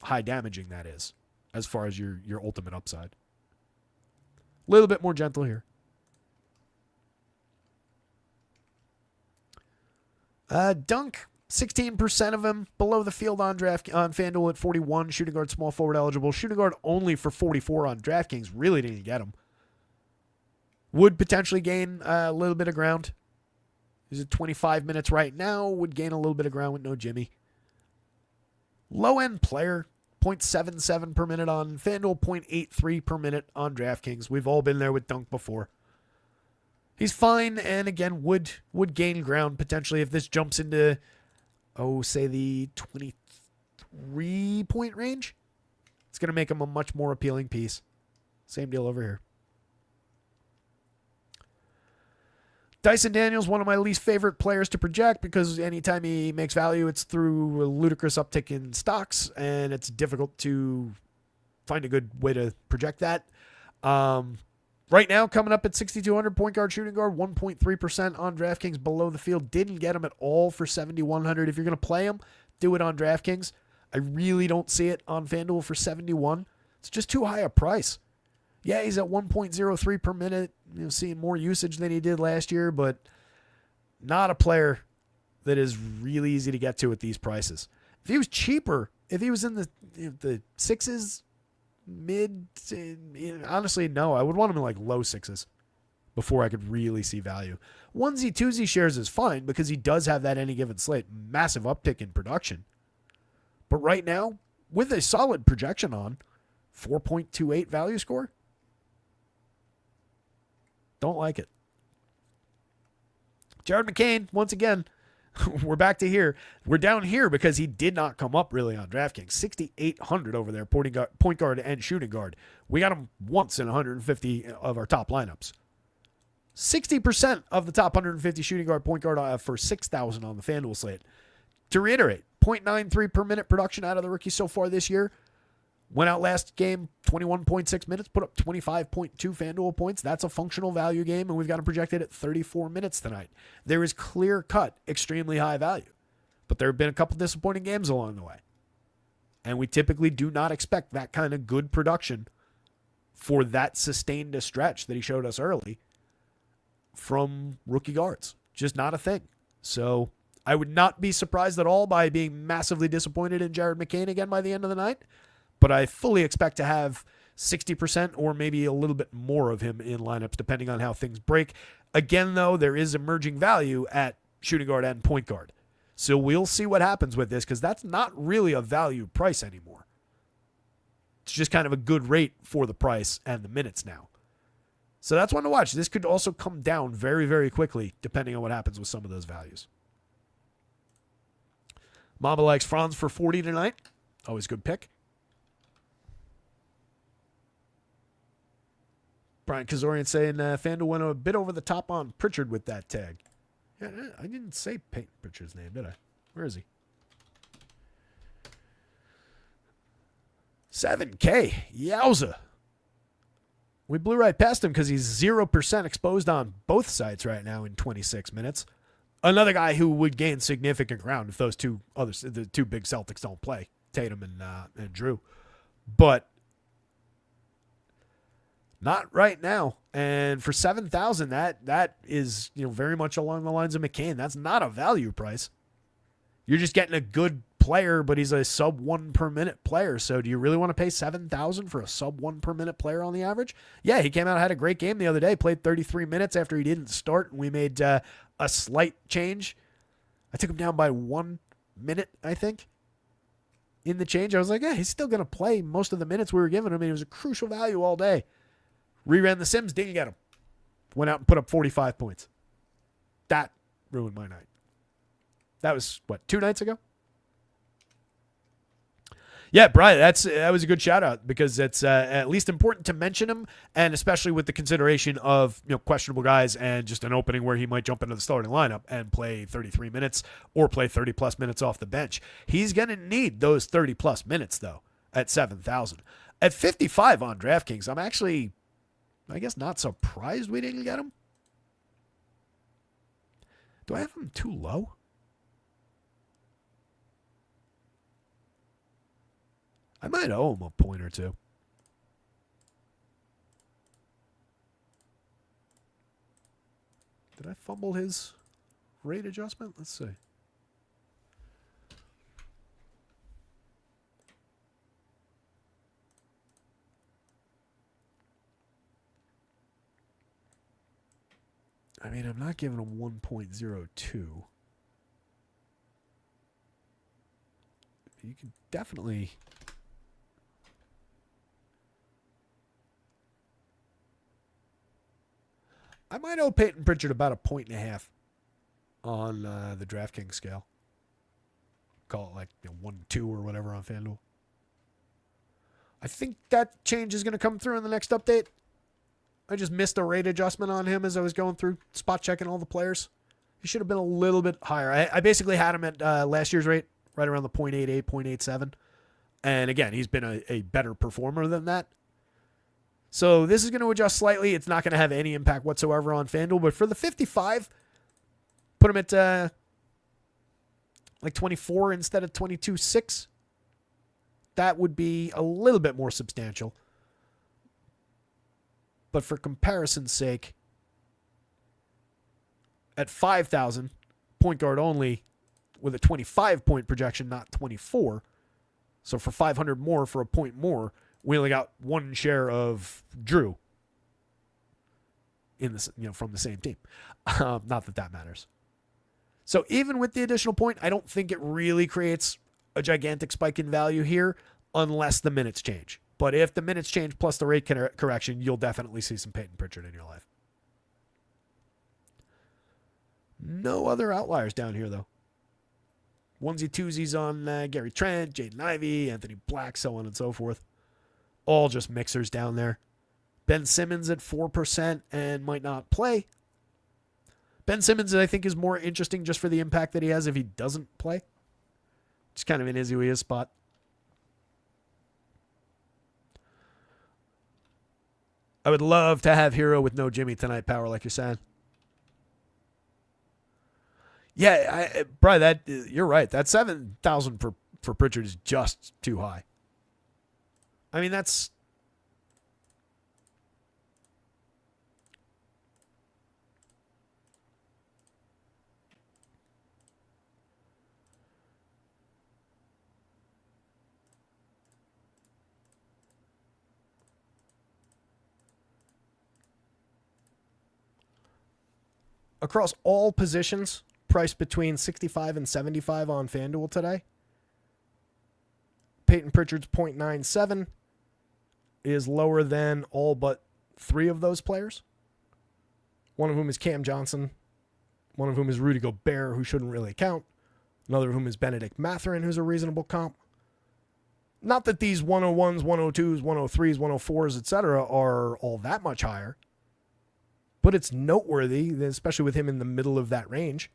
S1: high damaging that is as far as your ultimate upside. A little bit more gentle here. Dunk, 16% of him below the field on FanDuel at 41. Shooting guard, small forward eligible. Shooting guard only for 44 on DraftKings. Really didn't get him. Would potentially gain a little bit of ground. He's at 25 minutes right now. Would gain a little bit of ground with no Jimmy. Low-end player, 0.77 per minute on FanDuel, 0.83 per minute on DraftKings. We've all been there with Dunk before. He's fine, and again, would gain ground potentially if this jumps into, say the 23-point range. It's going to make him a much more appealing piece. Same deal over here. Dyson Daniels, one of my least favorite players to project because anytime he makes value, it's through a ludicrous uptick in stocks, and it's difficult to find a good way to project that. Right now, coming up at 6,200, point guard, shooting guard, 1.3% on DraftKings below the field. Didn't get him at all for 7,100. If you're going to play him, do it on DraftKings. I really don't see it on FanDuel for 71. It's just too high a price. Yeah, he's at 1.03 per minute, seeing more usage than he did last year, but not a player that is really easy to get to at these prices. If he was cheaper, if he was in the sixes, honestly, no, I would want him in like low sixes before I could really see value. Onesie, twosie shares is fine because he does have that any given slate. Massive uptick in production. But right now, with a solid projection on 4.28 value score. Don't like it. Jared McCain, once again, we're back to here. We're down here because he did not come up really on DraftKings. 6,800 over there, point guard and shooting guard. We got him once in 150 of our top lineups. 60% of the top 150 shooting guard, point guard for 6,000 on the FanDuel slate. To reiterate, 0.93 per minute production out of the rookie so far this year. Went out last game, 21.6 minutes, put up 25.2 FanDuel points. That's a functional value game, and we've got him projected at 34 minutes tonight. There is clear-cut, extremely high value. But there have been a couple disappointing games along the way. And we typically do not expect that kind of good production for that sustained a stretch that he showed us early from rookie guards. Just not a thing. So I would not be surprised at all by being massively disappointed in Jared McCain again by the end of the night. But I fully expect to have 60% or maybe a little bit more of him in lineups, depending on how things break. Again, though, there is emerging value at shooting guard and point guard. So we'll see what happens with this, because that's not really a value price anymore. It's just kind of a good rate for the price and the minutes now. So that's one to watch. This could also come down very, very quickly, depending on what happens with some of those values. Mamba likes Franz for 40 tonight. Always good pick. Brian Kazorian saying FanDuel went a bit over the top on Pritchard with that tag. Yeah, I didn't say Peyton Pritchard's name, did I? Where is he? 7K. Yowza. We blew right past him because he's 0% exposed on both sides right now in 26 minutes. Another guy who would gain significant ground if those the two big Celtics don't play, Tatum and Drew. But not right now. And for 7,000, that is, very much along the lines of McCain. That's not a value price. You're just getting a good player, but he's a sub 1 per minute player. So do you really want to pay 7,000 for a sub 1 per minute player on the average? Yeah, he came out, had a great game the other day, played 33 minutes after he didn't start, and we made a slight change. I took him down by 1 minute, I think, in the change. I was like, yeah, he's still going to play most of the minutes we were giving him. He was a crucial value all day. Reran the Sims, didn't get him. Went out and put up 45 points. That ruined my night. That was, 2 nights ago? Yeah, Brian, that was a good shout out, because it's at least important to mention him, and especially with the consideration of questionable guys and just an opening where he might jump into the starting lineup and play 33 minutes or play 30 plus minutes off the bench. He's going to need those 30 plus minutes though at 7,000. At 55 on DraftKings, I'm actually, I guess, not surprised we didn't get him. Do I have him too low? I might owe him a point or two. Did I fumble his rate adjustment? Let's see. I mean, I'm not giving him 1.02. You can definitely... I might owe Peyton Pritchard about 1.5 points on the DraftKings scale. Call it like 1-2 or whatever on FanDuel. I think that change is going to come through in the next update. I just missed a rate adjustment on him as I was going through spot checking all the players. He should have been a little bit higher. I basically had him at last year's rate, right around the 0.88, 0.87. And again, he's been a better performer than that. So this is going to adjust slightly. It's not going to have any impact whatsoever on FanDuel. But for the 55, put him at like 24 instead of 22.6. That would be a little bit more substantial. But for comparison's sake, at 5,000, point guard only, with a 25-point projection, not 24. So for 500 more, for a point more, we only got one share of Drew in this, from the same team. Not that matters. So even with the additional point, I don't think it really creates a gigantic spike in value here. unless the minutes change. But if the minutes change plus the rate correction, you'll definitely see some Peyton Pritchard in your life. No other outliers down here, though. Onesie-twosies on Gary Trent, Jaden Ivey, Anthony Black, so on and so forth. All just mixers down there. Ben Simmons at 4% and might not play. Ben Simmons, I think, is more interesting just for the impact that he has if he doesn't play. It's kind of an is who he is spot. I would love to have Hero with no Jimmy tonight, Power, like you're saying. Yeah, Brian, you're right. That 7,000 for Pritchard is just too high. I mean, that's... Across all positions, priced between 65 and 75 on FanDuel today. Peyton Pritchard's 0.97 is lower than all but 3 of those players. One of whom is Cam Johnson. One of whom is Rudy Gobert, who shouldn't really count. Another of whom is Benedict Mathurin, who's a reasonable comp. Not that these 101s, 102s, 103s, 104s, etc. are all that much higher. But it's noteworthy, especially with him in the middle of that range.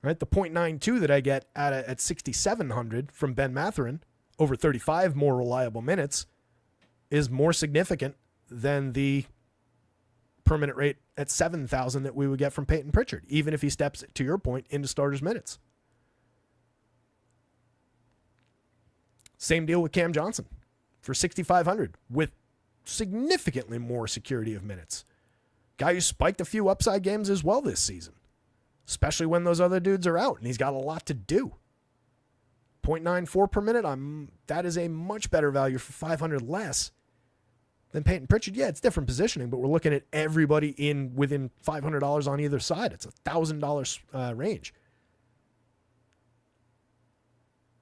S1: Right, the 0.92 that I get at 6,700 from Ben Mathurin, over 35 more reliable minutes, is more significant than the per minute rate at 7,000 that we would get from Peyton Pritchard, even if he steps, to your point, into starters minutes. Same deal with Cam Johnson for 6,500 with significantly more security of minutes. Guy who spiked a few upside games as well this season, especially when those other dudes are out, and he's got a lot to do. 0.94 per minute, that is a much better value for 500 less than Peyton Pritchard. Yeah, it's different positioning, but we're looking at everybody within $500 on either side. It's $1,000 range.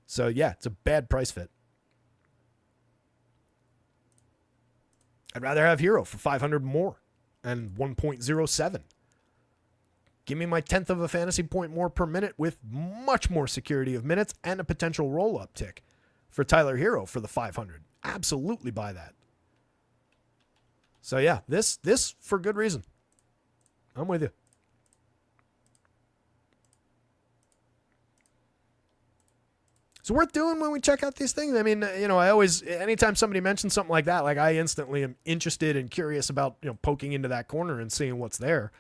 S1: So yeah, it's a bad price fit. I'd rather have Hero for 500 more and 1.07. Give me my 10th of a fantasy point more per minute with much more security of minutes and a potential roll-up tick for Tyler Hero for the 500. Absolutely buy that. So yeah, this for good reason. I'm with you. It's worth doing when we check out these things. I mean, I always, anytime somebody mentions something like that, like I instantly am interested and curious about, poking into that corner and seeing what's there.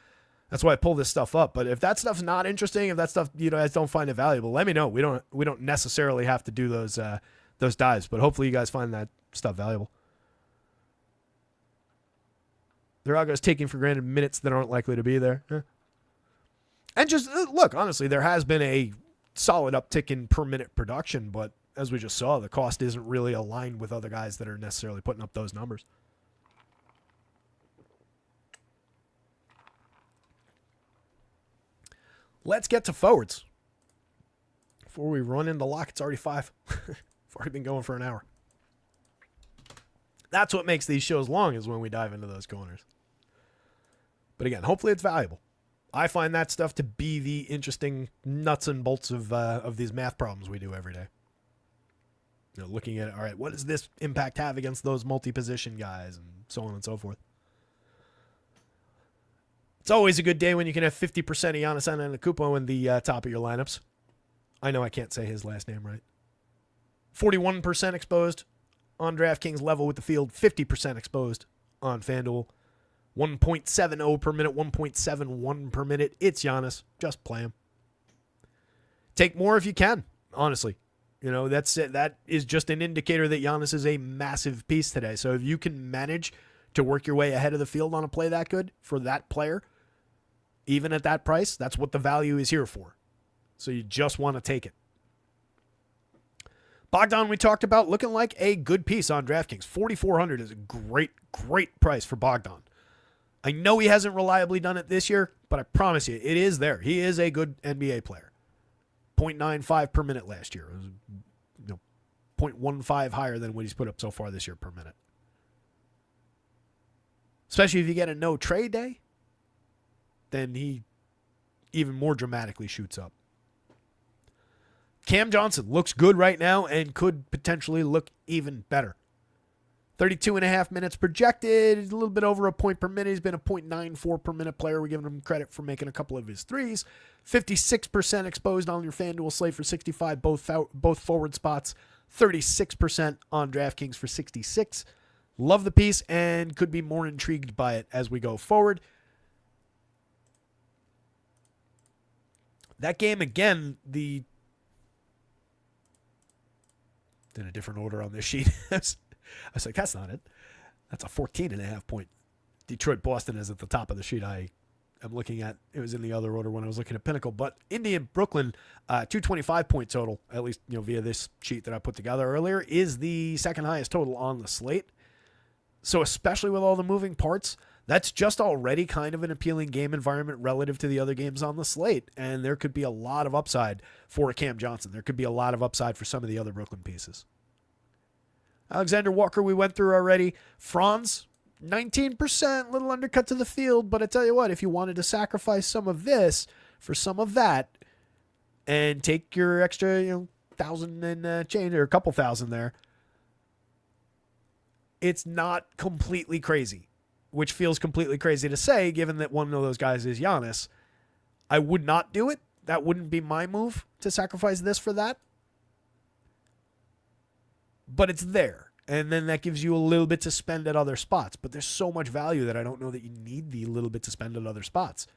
S1: That's why I pull this stuff up. But if that stuff's not interesting, if that stuff, I don't find it valuable, let me know. We don't necessarily have to do those dives, but hopefully you guys find that stuff valuable. They're taking for granted minutes that aren't likely to be there. Yeah. And just look, honestly, there has been a solid uptick in per minute production, but as we just saw, the cost isn't really aligned with other guys that are necessarily putting up those numbers. Let's get to forwards. Before we run into lock, it's already 5. We've already been going for an hour. That's what makes these shows long, is when we dive into those corners. But again, hopefully it's valuable. I find that stuff to be the interesting nuts and bolts of these math problems we do every day. Looking at, all right, what does this impact have against those multi-position guys, and so on and so forth. It's always a good day when you can have 50% of Giannis Antetokounmpo in the top of your lineups. I know I can't say his last name right. 41% exposed on DraftKings level with the field, 50% exposed on FanDuel. 1.70 per minute, 1.71 per minute. It's Giannis. Just play him. Take more if you can, honestly. That's it. That is just an indicator that Giannis is a massive piece today. So if you can manage to work your way ahead of the field on a play that good for that player, even at that price, that's what the value is here for. So you just want to take it. Bogdan, we talked about, looking like a good piece on DraftKings. 4,400 is a great, great price for Bogdan. I know he hasn't reliably done it this year, but I promise you, it is there. He is a good NBA player. 0.95 per minute last year. It was, 0.15 higher than what he's put up so far this year per minute. Especially if you get a no trade day, then he even more dramatically shoots up. Cam Johnson looks good right now and could potentially look even better. 32.5 minutes projected, a little bit over a point per minute. He's been a 0.94 per minute player. We're giving him credit for making a couple of his threes. 56% exposed on your FanDuel slate for 65, both forward spots. 36% on DraftKings for 66. Love the piece and could be more intrigued by it as we go forward. That game, again, in a different order on this sheet. I was like, that's not it. That's a 14.5 point. Detroit-Boston is at the top of the sheet I am looking at. It was in the other order when I was looking at Pinnacle. But Indy and Brooklyn, 225 point total, at least via this sheet that I put together earlier, is the second highest total on the slate. So especially with all the moving parts, that's just already kind of an appealing game environment relative to the other games on the slate. And there could be a lot of upside for Cam Johnson. There could be a lot of upside for some of the other Brooklyn pieces. Alexander Walker, we went through already. Franz, 19%, little undercut to the field. But I tell you what, if you wanted to sacrifice some of this for some of that and take your extra, 1,000 and change or a couple thousand there, it's not completely crazy, which feels completely crazy to say given that one of those guys is Giannis. I would not do it. That wouldn't be my move to sacrifice this for that. But it's there. And then that gives you a little bit to spend at other spots. But there's so much value that I don't know that you need the little bit to spend at other spots.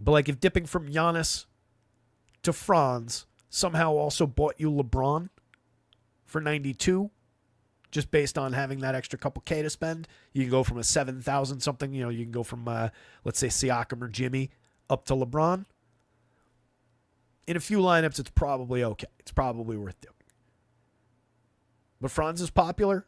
S1: But like if dipping from Giannis to Franz somehow also bought you LeBron for 92, just based on having that extra couple K to spend, you can go from a 7,000 something, you can go from, let's say Siakam or Jimmy up to LeBron. In a few lineups, it's probably okay. It's probably worth doing. But Franz is popular.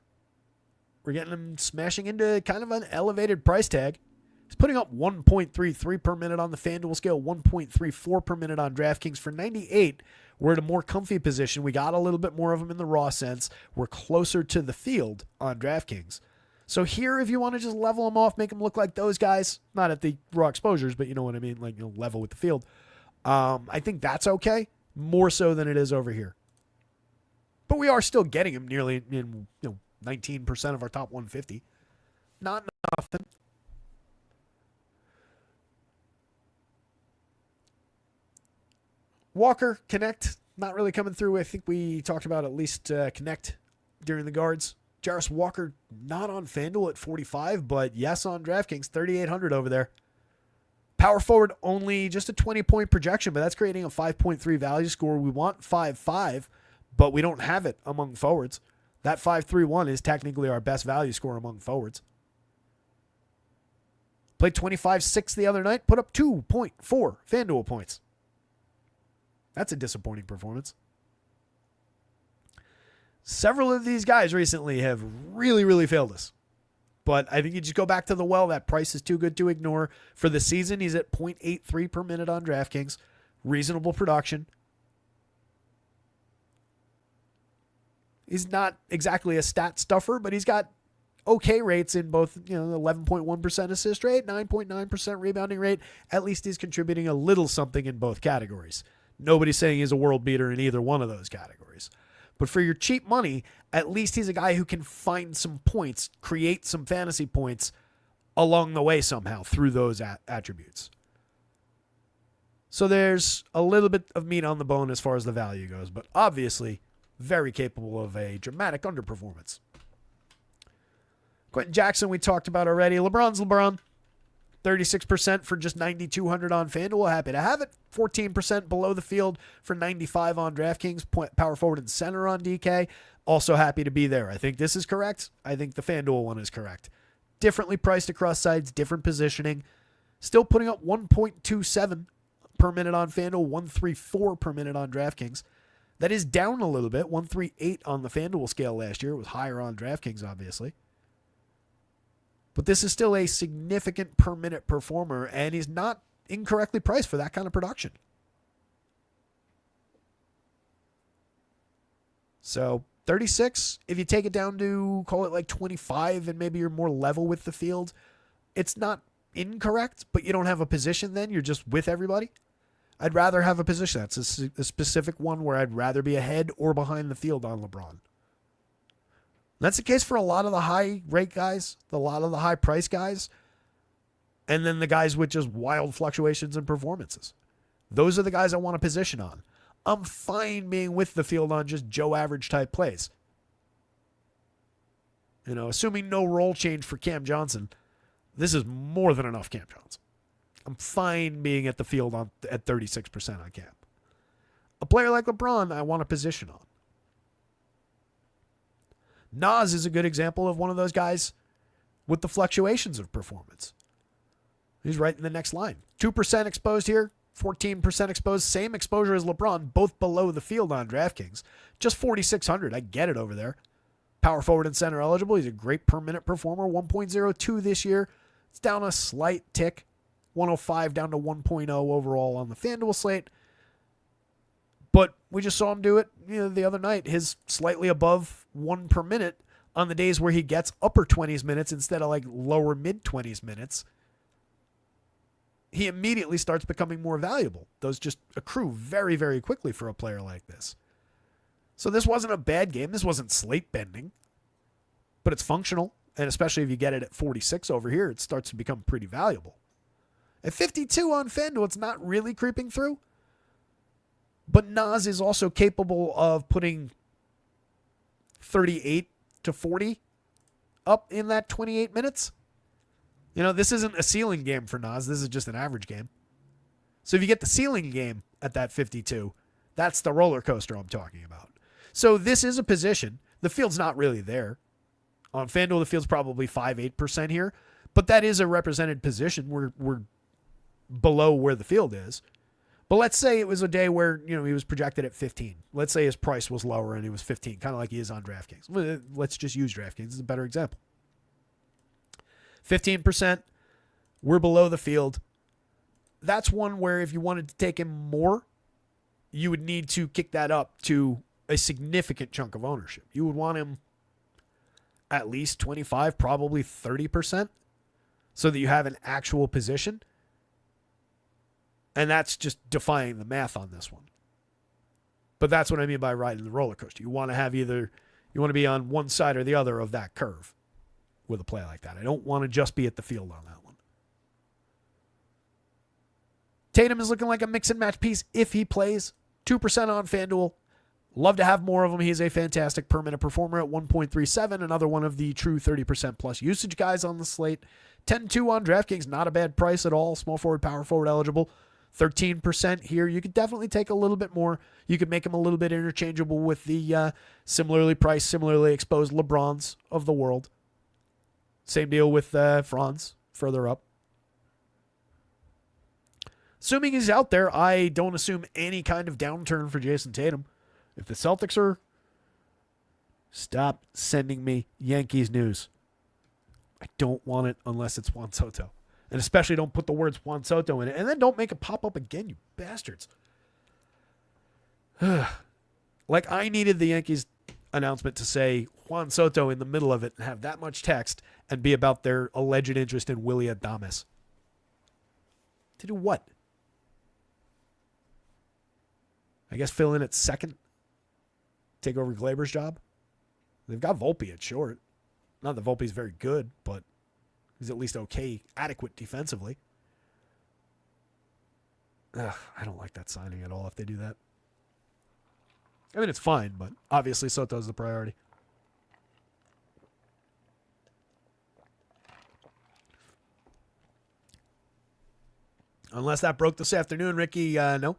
S1: We're getting him smashing into kind of an elevated price tag. He's putting up 1.33 per minute on the FanDuel scale, 1.34 per minute on DraftKings. For 98, we're in a more comfy position. We got a little bit more of him in the raw sense. We're closer to the field on DraftKings. So here, if you want to just level him off, make him look like those guys, not at the raw exposures, but you know what I mean, like level with the field. I think that's okay, more so than it is over here. But we are still getting him nearly 19% of our top 150. Not nothing. Walker, Connect, not really coming through. I think we talked about at least Connect during the guards. Jarris Walker, not on FanDuel at 45, but yes on DraftKings, 3,800 over there. Power forward only just a 20-point projection, but that's creating a 5.3 value score. We want 5.5, but we don't have it among forwards. That 5.31 is technically our best value score among forwards. Played 25-6 the other night, put up 2.4 FanDuel points. That's a disappointing performance. Several of these guys recently have really, really failed us. But I think you just go back to the well. That price is too good to ignore. For the season, he's at 0.83 per minute on DraftKings. Reasonable production. He's not exactly a stat stuffer, but he's got okay rates in both, 11.1% assist rate, 9.9% rebounding rate. At least he's contributing a little something in both categories. Nobody's saying he's a world beater in either one of those categories. But for your cheap money, at least he's a guy who can find some points, create some fantasy points along the way somehow through those attributes. So there's a little bit of meat on the bone as far as the value goes, but obviously very capable of a dramatic underperformance. Quentin Jackson we talked about already. LeBron's LeBron. 36% for just 9,200 on FanDuel. Happy to have it. 14% below the field for 95 on DraftKings. Power forward and center on DK. Also happy to be there. I think this is correct. I think the FanDuel one is correct. Differently priced across sides, different positioning. Still putting up 1.27 per minute on FanDuel, 1.34 per minute on DraftKings. That is down a little bit. 1.38 on the FanDuel scale last year. It was higher on DraftKings, obviously. But this is still a significant per minute performer, and he's not incorrectly priced for that kind of production. So 36, if you take it down to, call it like 25, and maybe you're more level with the field, it's not incorrect, but you don't have a position then. You're just with everybody. I'd rather have a position. That's a specific one where I'd rather be ahead or behind the field on LeBron. That's the case for a lot of the high rate guys, a lot of the high price guys, and then the guys with just wild fluctuations in performances. Those are the guys I want a position on. I'm fine being with the field on just Joe average type plays. You know, assuming no role change for Cam Johnson, this is more than enough Cam Johnson. I'm fine being at the field at 36% on Cam. A player like LeBron, I want a position on. Nas is a good example of one of those guys with the fluctuations of performance. He's right in the next line. 2% exposed here, 14% exposed, same exposure as LeBron, both below the field on DraftKings. Just 4,600. I get it over there. Power forward and center eligible. He's a great per minute performer. 1.02 this year. It's down a slight tick. 105 down to 1.0 overall on the FanDuel slate. But we just saw him do it the other night. His slightly above 1 per minute on the days where he gets upper 20s minutes instead of like lower mid 20s minutes. He immediately starts becoming more valuable. Those just accrue very, very quickly for a player like this. So this wasn't a bad game. This wasn't slate bending, but it's functional. And especially if you get it at 46 over here, it starts to become pretty valuable. At 52 on FanDuel, it's not really creeping through. But Nas is also capable of putting 38 to 40 up in that 28 minutes. This isn't a ceiling game for Nas. This is just an average game. So if you get the ceiling game at that 52, that's the roller coaster I'm talking about. So this is a position. The field's not really there. On FanDuel, the field's probably 5-8% here. But that is a represented position. We're below where the field is. But let's say it was a day where, he was projected at 15. Let's say his price was lower and he was 15, kind of like he is on DraftKings. Let's just use DraftKings as a better example. 15%, we're below the field. That's one where if you wanted to take him more, you would need to kick that up to a significant chunk of ownership. You would want him at least 25, probably 30%, so that you have an actual position. And that's just defying the math on this one. But that's what I mean by riding the roller coaster. You want to be on one side or the other of that curve with a play like that. I don't want to just be at the field on that one. Tatum is looking like a mix and match piece if he plays. 2% on FanDuel. Love to have more of him. He's a fantastic per minute performer at 1.37. Another one of the true 30% plus usage guys on the slate. 10-2 on DraftKings. Not a bad price at all. Small forward, power forward eligible. 13% here. You could definitely take a little bit more. You could make him a little bit interchangeable with the similarly priced, similarly exposed LeBrons of the world. Same deal with Franz further up. Assuming he's out there, I don't assume any kind of downturn for Jason Tatum. If the Celtics are... Stop sending me Yankees news. I don't want it unless it's Juan Soto. And especially don't put the words Juan Soto in it. And then don't make it pop up again, you bastards. Like I needed the Yankees announcement to say Juan Soto in the middle of it and have that much text and be about their alleged interest in Willy Adames. To do what? I guess fill in at second. Take over Glaber's job. They've got Volpe at short. Not that Volpe's very good, but he's at least okay, adequate defensively. I don't like that signing at all if they do that. I mean, it's fine, but obviously Soto's the priority. Unless that broke this afternoon, Ricky, no.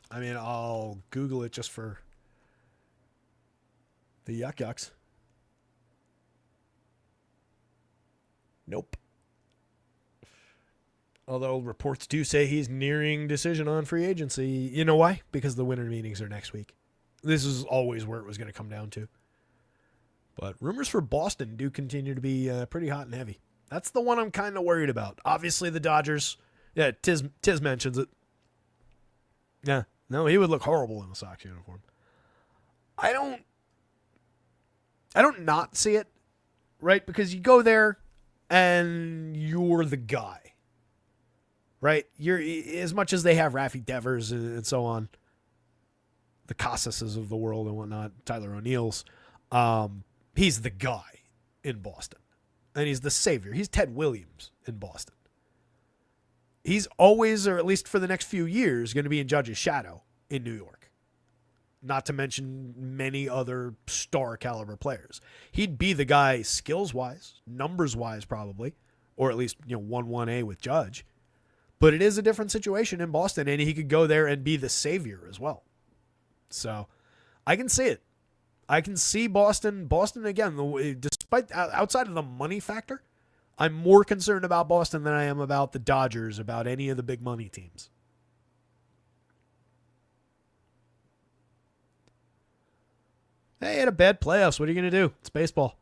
S1: I mean, I'll Google it just for the yucks. Nope. Although reports do say he's nearing decision on free agency. You know why? Because the winter meetings are next week. This is always where it was going to come down to. But rumors for Boston do continue to be pretty hot and heavy. That's the one I'm kind of worried about. Obviously, the Dodgers. Yeah, Tiz mentions it. Yeah, No, he would look horrible in a Sox uniform. I don't not see it, right? Because you go there and you're the guy, right? You're as much as they have Rafi Devers and so on, the Casases of the world and whatnot, Tyler O'Neill's. He's the guy in Boston, and he's the savior. He's Ted Williams in Boston. He's always, or at least for the next few years, going to be in Judge's shadow in New York. Not to mention many other star caliber players. He'd be the guy skills-wise, numbers-wise probably, or at least 1-1A with Judge. But it is a different situation in Boston, and he could go there and be the savior as well. So I can see it. I can see Boston. Boston, again, despite outside of the money factor, I'm more concerned about Boston than I am about the Dodgers, about any of the big money teams. Hey, had a bad playoffs. What are you going to do? It's baseball.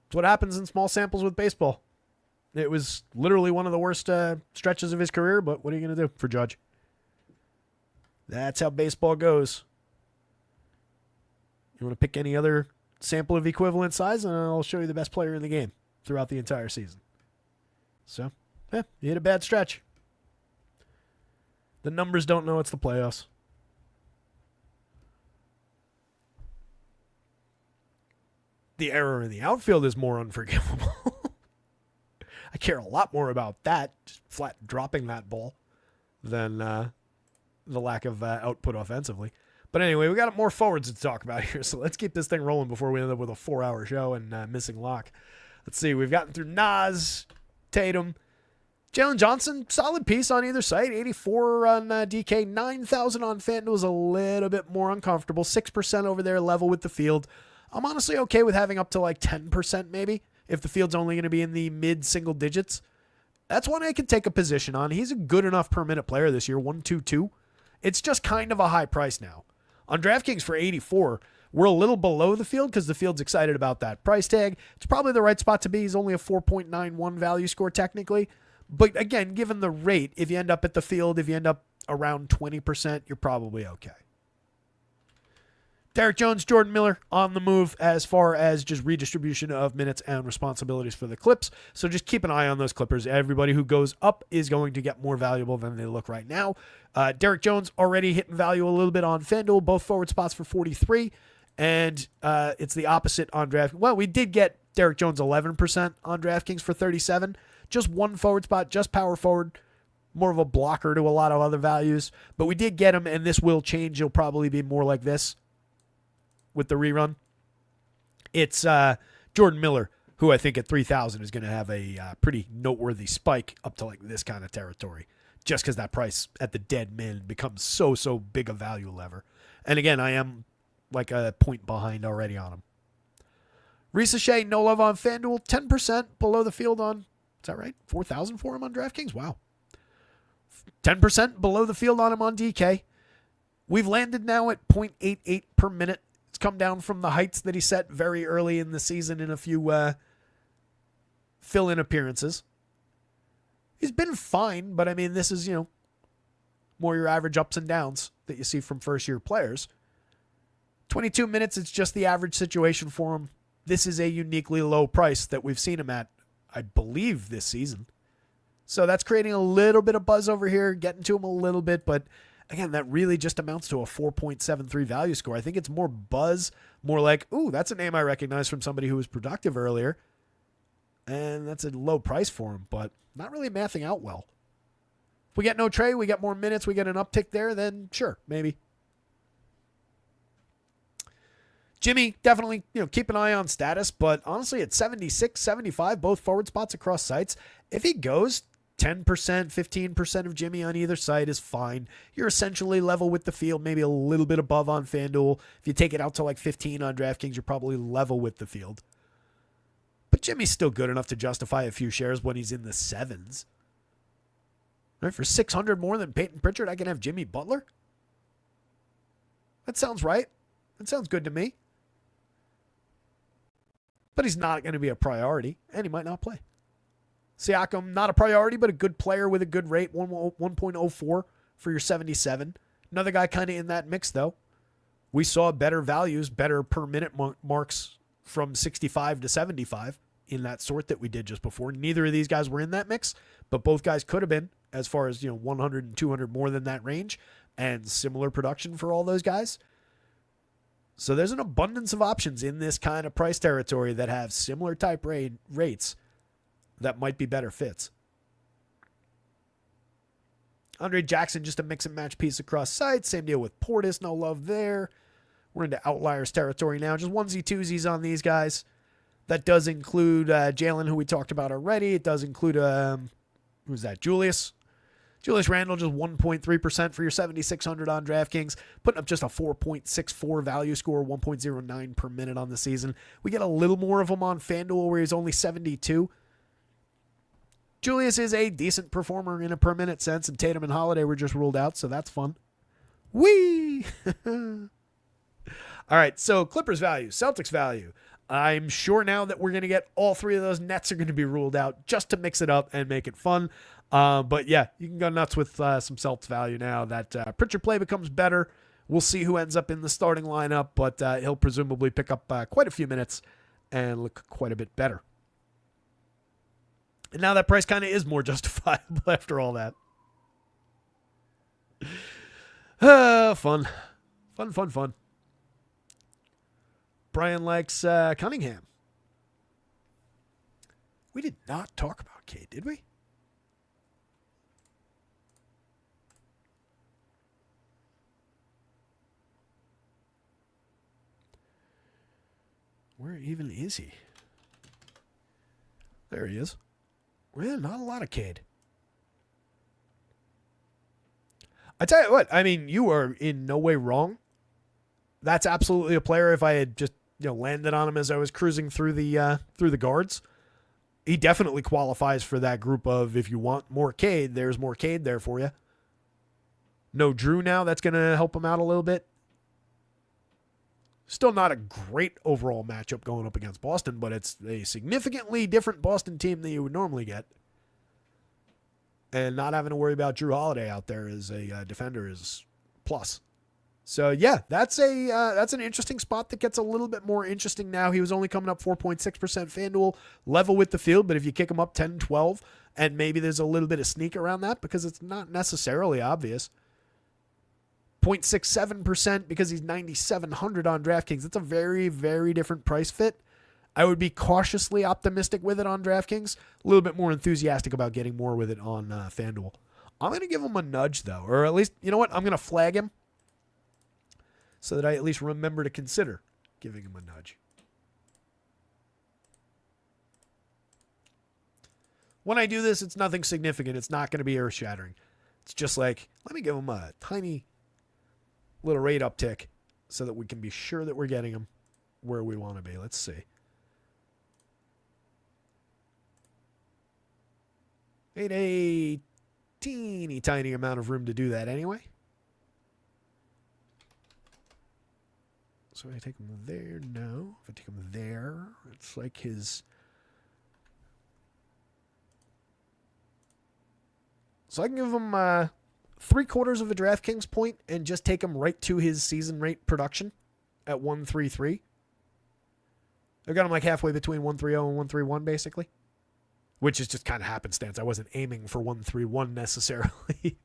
S1: It's what happens in small samples with baseball. It was literally one of the worst stretches of his career, but what are you going to do for Judge? That's how baseball goes. You want to pick any other sample of equivalent size, and I'll show you the best player in the game throughout the entire season. So, you hit a bad stretch. The numbers don't know it's the playoffs. The error in the outfield is more unforgivable. I care a lot more about that, just flat dropping that ball, than the lack of output offensively. But anyway, we got more forwards to talk about here, so let's keep this thing rolling before we end up with a 4-hour show and missing Locke. Let's see, we've gotten through Nas, Tatum, Jalen Johnson, solid piece on either side, 84 on DK, 9,000 on FanDuel is a little bit more uncomfortable, 6% over there level with the field. I'm honestly okay with having up to like 10% maybe, if the field's only going to be in the mid-single digits. That's one I can take a position on. He's a good enough per minute player this year, 122. It's just kind of a high price now. On DraftKings for 84, we're a little below the field because the field's excited about that price tag. It's probably the right spot to be. He's only a 4.91 value score technically. But again, given the rate, if you end up at the field, if you end up around 20%, you're probably okay. Derek Jones, Jordan Miller on the move as far as just redistribution of minutes and responsibilities for the Clips. So just keep an eye on those Clippers. Everybody who goes up is going to get more valuable than they look right now. Derek Jones already hitting value a little bit on FanDuel, both forward spots for 43. And it's the opposite on DraftKings. Well, we did get Derek Jones 11% on DraftKings for 37. Just one forward spot, just power forward. More of a blocker to a lot of other values. But we did get him, and this will change. It'll probably be more like this with the rerun. It's Jordan Miller, who I think at 3,000 is going to have a pretty noteworthy spike up to like this kind of territory, just because that price at the dead man becomes so big a value lever. And again, I am like a point behind already on him. Risa Shea, no love on FanDuel, 10% below the field on, is that right? 4,000 for him on DraftKings? Wow. 10% below the field on him on DK. We've landed now at 0.88 per minute. It's come down from the heights that he set very early in the season in a few fill-in appearances. He's been fine, but I mean, this is, more your average ups and downs that you see from first-year players. 22 minutes, it's just the average situation for him. This is a uniquely low price that we've seen him at, I believe, this season. So that's creating a little bit of buzz over here, getting to him a little bit, but again, that really just amounts to a 4.73 value score. I think it's more buzz, more like, ooh, that's a name I recognize from somebody who was productive earlier. And that's a low price for him, but not really mathing out well. If we get no trade, we get more minutes, we get an uptick there, then sure, maybe. Jimmy, definitely, keep an eye on status, but honestly, at 76, 75, both forward spots across sites, if he goes 10%, 15% of Jimmy on either side is fine. You're essentially level with the field, maybe a little bit above on FanDuel. If you take it out to like 15 on DraftKings, you're probably level with the field. But Jimmy's still good enough to justify a few shares when he's in the sevens. Right, for 600 more than Peyton Pritchard, I can have Jimmy Butler? That sounds right. That sounds good to me. But he's not going to be a priority, and he might not play. Siakam, not a priority, but a good player with a good rate, 1.04 for your 77. Another guy kind of in that mix, though. We saw better values, better per minute marks from 65 to 75 in that sort that we did just before. Neither of these guys were in that mix, but both guys could have been as far as, 100 and 200 more than that range, and similar production for all those guys. So there's an abundance of options in this kind of price territory that have similar type rates that might be better fits. Andre Jackson, just a mix and match piece across sites. Same deal with Portis, no love there. We're into outliers territory now. Just onesie twosies on these guys. That does include Jalen, who we talked about already. It does include, who's that? Julius Randle, just 1.3% for your 7,600 on DraftKings, putting up just a 4.64 value score, 1.09 per minute on the season. We get a little more of him on FanDuel, where he's only 72. Julius is a decent performer in a per minute sense, and Tatum and Holiday were just ruled out, so that's fun. Whee! All right, so Clippers value, Celtics value. I'm sure now that we're going to get all three of those. Nets are going to be ruled out just to mix it up and make it fun. But yeah, you can go nuts with some Celtics value now that Pritchard play becomes better. We'll see who ends up in the starting lineup, but he'll presumably pick up quite a few minutes and look quite a bit better. And now that price kind of is more justifiable after all that. Fun. Brian likes Cunningham. We did not talk about Cade, did we? Where even is he? There he is. Well, not a lot of Cade. I tell you what, I mean, you are in no way wrong. That's absolutely a player. If I had just landed on him as I was cruising through the guards, he definitely qualifies for that group of, if you want more Cade, there's more Cade there for you. No Drew now. That's going to help him out a little bit. Still not a great overall matchup going up against Boston, but it's a significantly different Boston team than you would normally get. And not having to worry about Drew Holiday out there as a defender is plus. So yeah, that's an interesting spot that gets a little bit more interesting now. He was only coming up 4.6% FanDuel, level with the field, but if you kick him up 10, 12, and maybe there's a little bit of sneak around that because it's not necessarily obvious. 0.67% because he's 9,700 on DraftKings. That's a very, very different price fit. I would be cautiously optimistic with it on DraftKings. A little bit more enthusiastic about getting more with it on FanDuel. I'm going to give him a nudge, though. Or at least, you know what? I'm going to flag him so that I at least remember to consider giving him a nudge. When I do this, it's nothing significant. It's not going to be earth-shattering. It's just like, let me give him a tiny little rate uptick so that we can be sure that we're getting him where we want to be. Let's see. Ain't a teeny tiny amount of room to do that anyway. So I take him there. No. If I take him there, it's like his. So I can give him 3/4 of a DraftKings point and just take him right to his season rate production at 133. I got him like halfway between 130 and 131 basically, which is just kind of happenstance. I wasn't aiming for 131 necessarily.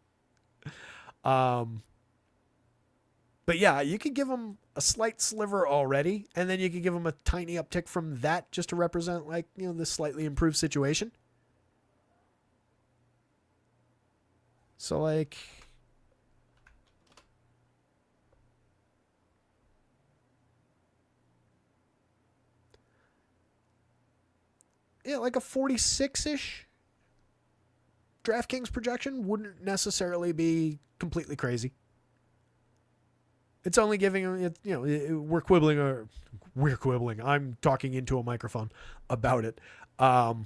S1: But yeah, you could give him a slight sliver already, and then you could give him a tiny uptick from that just to represent like, this slightly improved situation. So like, yeah, like a 46-ish DraftKings projection wouldn't necessarily be completely crazy. It's only giving him, we're quibbling. I'm talking into a microphone about it. But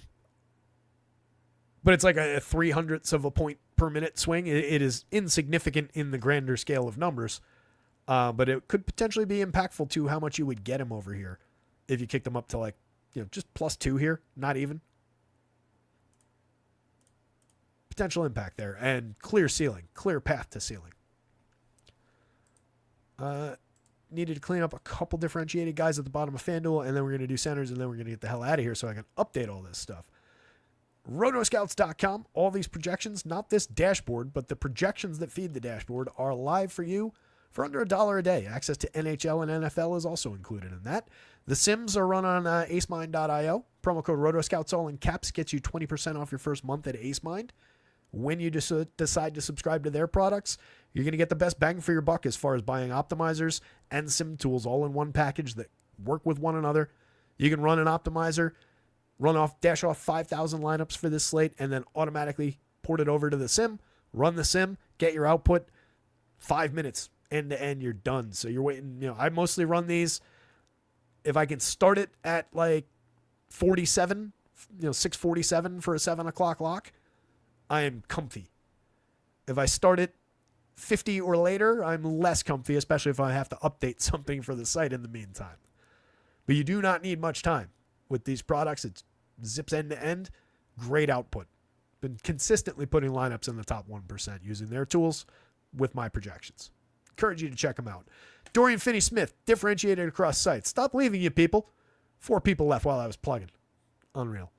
S1: it's like a 0.03 of a point per minute swing. It is insignificant in the grander scale of numbers. But it could potentially be impactful to how much you would get him over here if you kicked him up to like, just +2 here, not even. potential impact there and clear ceiling, clear path to ceiling. Needed to clean up a couple differentiated guys at the bottom of FanDuel, and then we're going to do centers, and then we're going to get the hell out of here so I can update all this stuff. Rotoscouts.com, all these projections, not this dashboard, but the projections that feed the dashboard are live for you for under $1 a day. Access to NHL and NFL is also included in that. The Sims are run on acemind.io. Promo code Rotoscouts, all in caps, gets you 20% off your first month at AceMind. When you decide to subscribe to their products, you're going to get the best bang for your buck as far as buying optimizers and sim tools all in one package that work with one another. You can run an optimizer, dash off 5,000 lineups for this slate, and then automatically port it over to the sim, run the sim, get your output, 5 minutes, end to end, you're done. So you're waiting, I mostly run these. If I can start it at like 47, 6:47 for a 7 o'clock lock, I am comfy. If I start it 50 or later, I'm less comfy, especially if I have to update something for the site in the meantime. But you do not need much time. With these products, it zips end to end. Great output. Been consistently putting lineups in the top 1% using their tools with my projections. Encourage you to check them out. Dorian Finney-Smith, differentiated across sites. Stop leaving, you people. 4 people left while I was plugging. Unreal.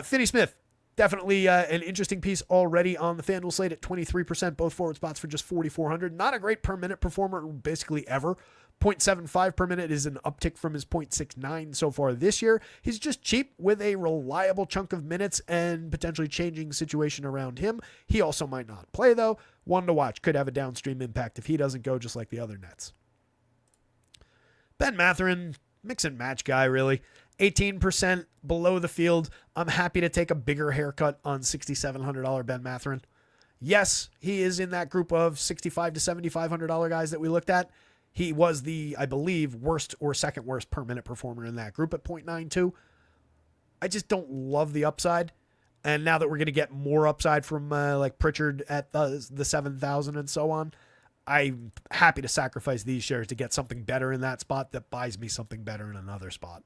S1: Finney-Smith, definitely an interesting piece already on the FanDuel slate at 23%, both forward spots for just 4,400. Not a great per minute performer basically ever. 0.75 per minute is an uptick from his 0.69 so far this year. He's just cheap with a reliable chunk of minutes and potentially changing situation around him. He also might not play, though. One to watch. Could have a downstream impact if he doesn't go, just like the other Nets. Ben Mathurin, mix and match guy, really. 18% below the field. I'm happy to take a bigger haircut on $6,700 Ben Mathurin. Yes, he is in that group of $6,500 to $7,500 guys that we looked at. He was the, I believe, worst or second worst per minute performer in that group at 0.92. I just don't love the upside. And now that we're going to get more upside from like Pritchard at the 7,000 and so on, I'm happy to sacrifice these shares to get something better in that spot that buys me something better in another spot.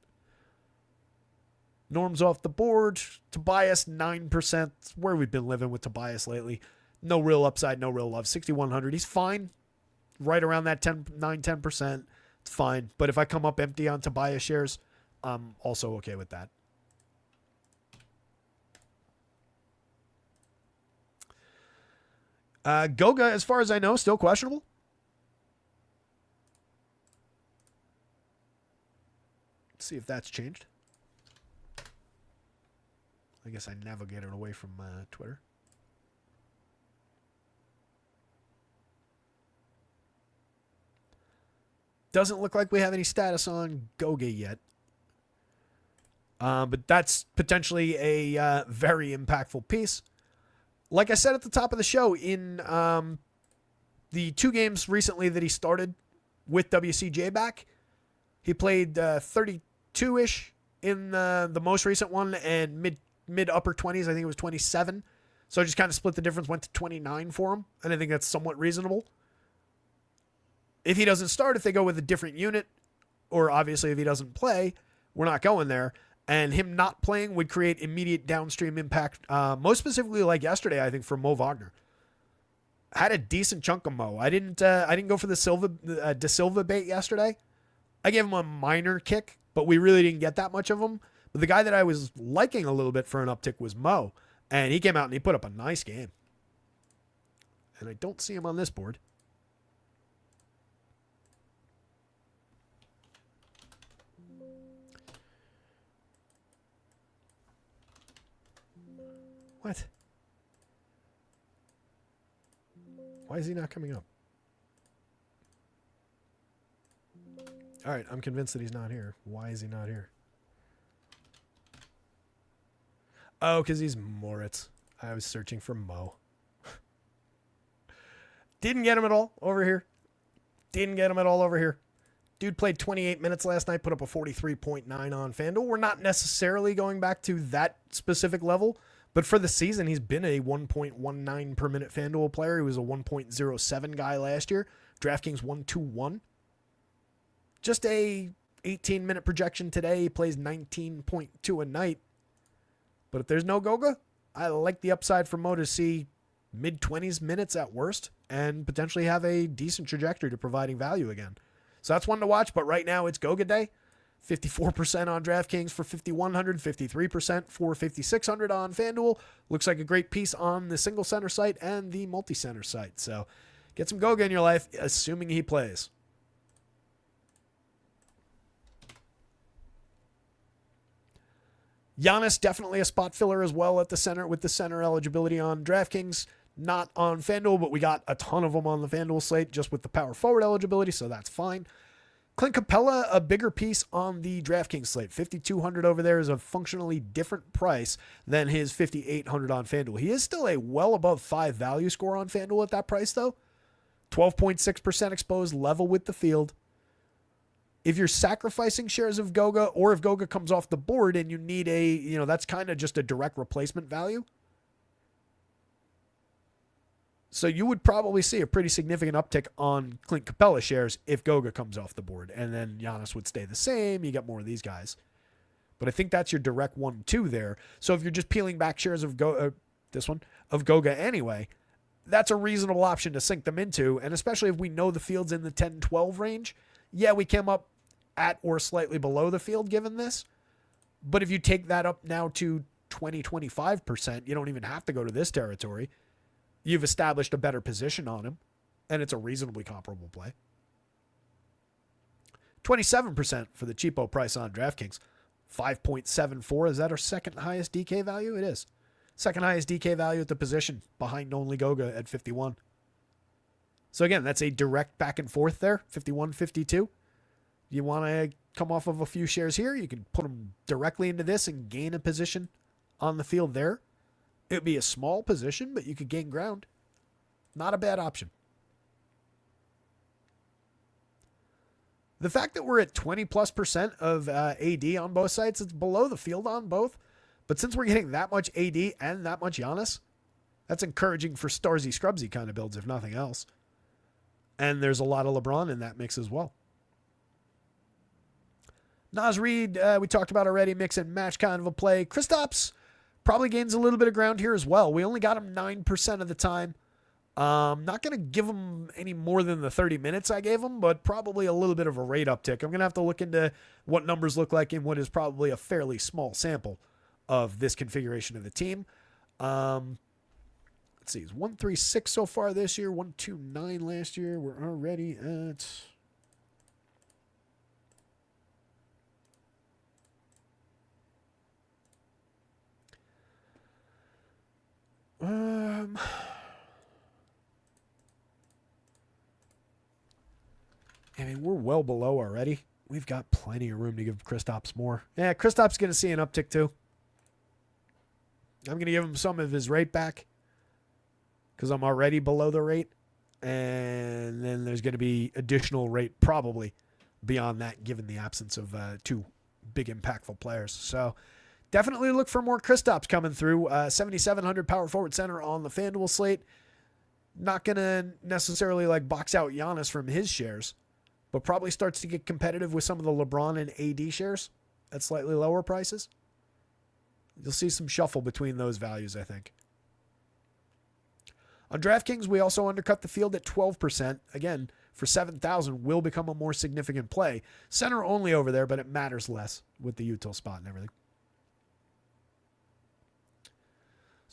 S1: Norm's off the board. Tobias, 9%. It's where we've been living with Tobias lately. No real upside, no real love. 6,100. He's fine. Right around that 10%. It's fine. But if I come up empty on Tobias shares, I'm also okay with that. Goga, as far as I know, still questionable. Let's see if that's changed. I guess I navigated away from Twitter. Doesn't look like we have any status on Goga yet. But that's potentially a very impactful piece. Like I said at the top of the show, in the 2 games recently that he started with WCJ back, he played 32-ish in the most recent one and mid upper 20s. I think it was 27. So I just kind of split the difference, went to 29 for him. And I think that's somewhat reasonable. If he doesn't start, if they go with a different unit, or obviously if he doesn't play, we're not going there. And him not playing would create immediate downstream impact. Most specifically, like yesterday, I think for Mo Wagner, had a decent chunk of Mo. I didn't go for the De Silva bait yesterday. I gave him a minor kick, but we really didn't get that much of him. But the guy that I was liking a little bit for an uptick was Mo, and he came out and he put up a nice game. And I don't see him on this board. What? Why is he not coming up? All right, I'm convinced that he's not here. Why is he not here? Oh, because he's Moritz. I was searching for Mo. Didn't get him at all over here. Dude played 28 minutes last night, put up a 43.9 on FanDuel. We're not necessarily going back to that specific level, but for the season, he's been a 1.19 per minute FanDuel player. He was a 1.07 guy last year. DraftKings 121. Just a 18-minute projection today. He plays 19.2 a night. But if there's no Goga, I like the upside for Mo to see mid-20s minutes at worst and potentially have a decent trajectory to providing value again. So that's one to watch, but right now it's Goga Day. 54% on DraftKings for 5,100, 53% for 5,600 on FanDuel. Looks like a great piece on the single center site and the multi-center site. So get some Goga in your life, assuming he plays. Giannis, definitely a spot filler as well at the center with the center eligibility on DraftKings. Not on FanDuel, but we got a ton of them on the FanDuel slate just with the power forward eligibility, so that's fine. Clint Capella, a bigger piece on the DraftKings slate. 5,200 over there is a functionally different price than his 5,800 on FanDuel. He is still a well above 5 value score on FanDuel at that price, though. 12.6% exposed, level with the field. If you're sacrificing shares of Goga, or if Goga comes off the board and you need that's kind of just a direct replacement value. So you would probably see a pretty significant uptick on Clint Capella shares if Goga comes off the board. And then Giannis would stay the same. You get more of these guys. But I think that's your direct 1-2 there. So if you're just peeling back shares of Goga anyway, that's a reasonable option to sink them into. And especially if we know the field's in the 10-12 range. Yeah, we came up at or slightly below the field given this. But if you take that up now to 20-25%, you don't even have to go to this territory. You've established a better position on him, and it's a reasonably comparable play. 27% for the cheapo price on DraftKings. 5.74. Is that our second highest DK value? It is. Second highest DK value at the position, behind only Goga at 51. So again, that's a direct back and forth there, 51, 52. You want to come off of a few shares here, you can put them directly into this and gain a position on the field there. It would be a small position, but you could gain ground. Not a bad option. The fact that we're at 20+% of AD on both sides, it's below the field on both. But since we're getting that much AD and that much Giannis, that's encouraging for Starsy Scrubsy kind of builds, if nothing else. And there's a lot of LeBron in that mix as well. Naz Reid, we talked about already, mix and match kind of a play. Kristaps probably gains a little bit of ground here as well. We only got him 9% of the time. Not going to give him any more than the 30 minutes I gave him, but probably a little bit of a rate uptick. I'm going to have to look into what numbers look like in what is probably a fairly small sample of this configuration of the team. Let's see, it's 136 so far this year, 129 last year. We're already at... I mean, we're well below already. We've got plenty of room to give Kristaps more. Yeah, Kristaps going to see an uptick too. I'm going to give him some of his rate back because I'm already below the rate. And then there's going to be additional rate probably beyond that given the absence of two big impactful players. So definitely look for more Kristaps coming through. 7,700 power forward center on the FanDuel slate. Not going to necessarily like box out Giannis from his shares, but probably starts to get competitive with some of the LeBron and AD shares at slightly lower prices. You'll see some shuffle between those values, I think. On DraftKings, we also undercut the field at 12%. Again, for 7,000 will become a more significant play. Center only over there, but it matters less with the util spot and everything.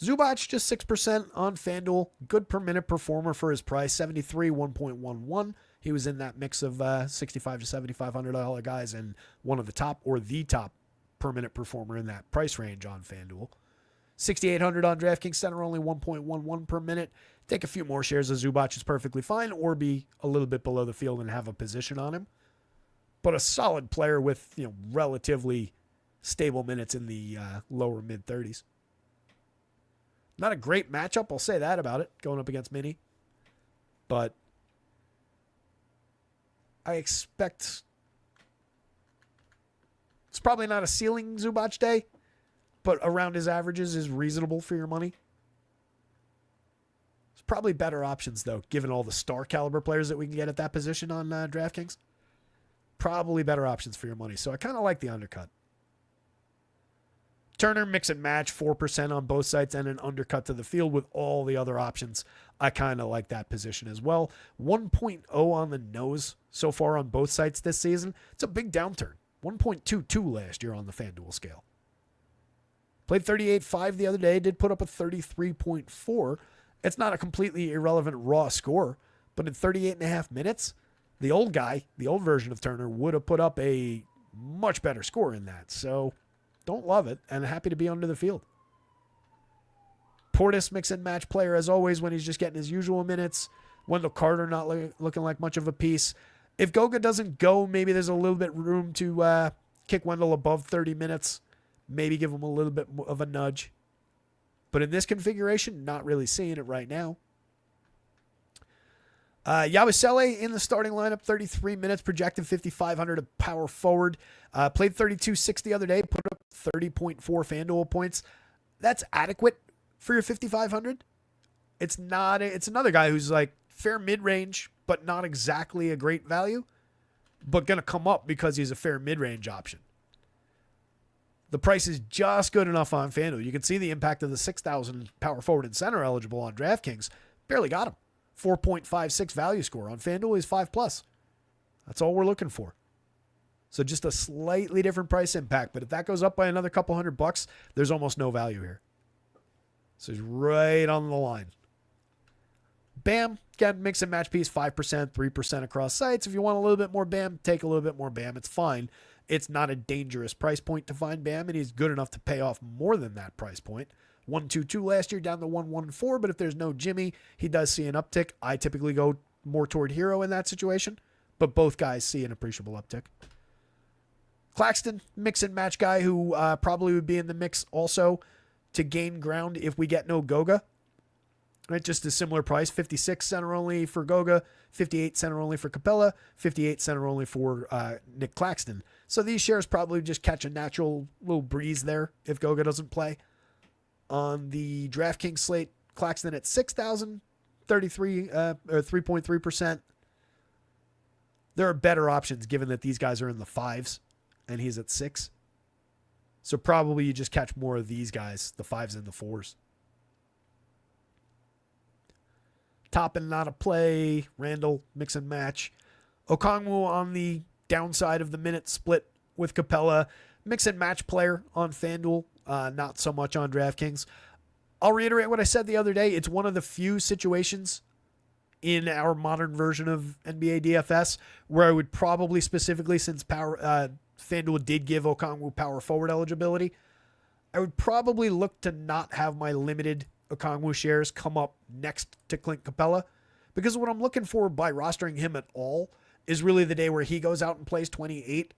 S1: Zubac, just 6% on FanDuel. Good per minute performer for his price. 73, 1.11. He was in that mix of $6,500 to $7,500 guys and one of the top or the top per minute performer in that price range on FanDuel. 6,800 on DraftKings, center only 1.11 per minute. Take a few more shares of Zubac is perfectly fine, or be a little bit below the field and have a position on him. But a solid player with relatively stable minutes in the lower mid-30s. Not a great matchup, I'll say that about it, going up against Mini. But I expect it's probably not a ceiling Zubac day, but around his averages is reasonable for your money. There's probably better options, though, given all the star caliber players that we can get at that position on DraftKings. Probably better options for your money. So I kind of like the undercut. Turner, mix and match, 4% on both sides and an undercut to the field with all the other options. I kind of like that position as well. 1.0 on the nose so far on both sites this season. It's a big downturn. 1.22 last year on the FanDuel scale. Played 38.5 the other day, did put up a 33.4. It's not a completely irrelevant raw score, but in 38.5 minutes, the old guy, the old version of Turner, would have put up a much better score in that. So don't love it, and happy to be under the field. Portis, mix and match player as always when he's just getting his usual minutes. Wendell Carter not looking like much of a piece. If Goga doesn't go, maybe there's a little bit room to kick Wendell above 30 minutes. Maybe give him a little bit of a nudge. But in this configuration, not really seeing it right now. Yabusele in the starting lineup, 33 minutes, projected 5,500 of power forward. Played 32.6 the other day, put up 30.4 FanDuel points. That's adequate for your 5,500. It's not. It's another guy who's like fair mid-range, but not exactly a great value, but going to come up because he's a fair mid-range option. The price is just good enough on FanDuel. You can see the impact of the 6,000 power forward and center eligible on DraftKings. Barely got him. 4.56 value score on FanDuel is 5+. That's all we're looking for. So just a slightly different price impact. But if that goes up by another couple $100, there's almost no value here. So he's right on the line. Bam, again, mix and match piece, 5%, 3% across sites. If you want a little bit more Bam, take a little bit more Bam. It's fine. It's not a dangerous price point to find Bam, and he's good enough to pay off more than that price point. 1.22 last year, down to 1.14, but if there's no Jimmy, he does see an uptick. I typically go more toward Hero in that situation, but both guys see an appreciable uptick. Claxton, mix and match guy who probably would be in the mix also to gain ground if we get no Goga. Right, just a similar price, 56 center only for Goga, 58 center only for Capella, 58 center only for Nick Claxton. So these shares probably just catch a natural little breeze there if Goga doesn't play. On the DraftKings slate, Claxton at 6,000, 33 or 3.3%. There are better options given that these guys are in the 5s and he's at 6. So probably you just catch more of these guys, the 5s and the 4s. Top and not a play. Randall, mix and match. Okongwu on the downside of the minute split with Capella. Mix and match player on FanDuel. Not so much on DraftKings. I'll reiterate what I said the other day. It's one of the few situations in our modern version of NBA DFS where I would probably specifically, since FanDuel did give Okongwu power forward eligibility, I would probably look to not have my limited Okongwu shares come up next to Clint Capella, because what I'm looking for by rostering him at all is really the day where he goes out and plays 28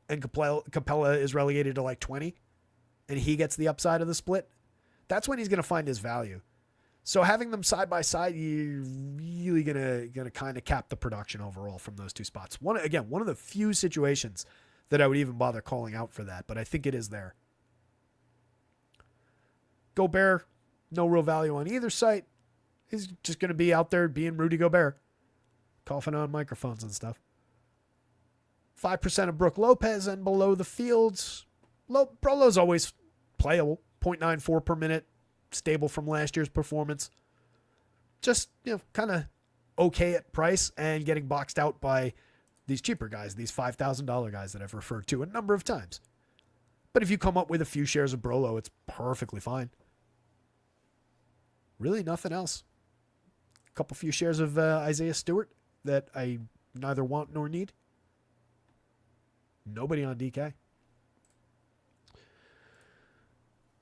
S1: and Capella is relegated to like 20 and he gets the upside of the split. That's when he's going to find his value. So having them side by side, you're really gonna kind of cap the production overall from those two spots. One of the few situations that I would even bother calling out for that, but I think it is there. Gobert, no real value on either site. He's just going to be out there being Rudy Gobert, coughing on microphones and stuff. 5% of Brook Lopez and below the fields. Brolo's always playable. 0.94 per minute. Stable from last year's performance. Just, kind of okay at price and getting boxed out by these cheaper guys, these $5,000 guys that I've referred to a number of times. But if you come up with a few shares of Brolo, it's perfectly fine. Really nothing else. A couple few shares of Isaiah Stewart that I neither want nor need. Nobody on DK.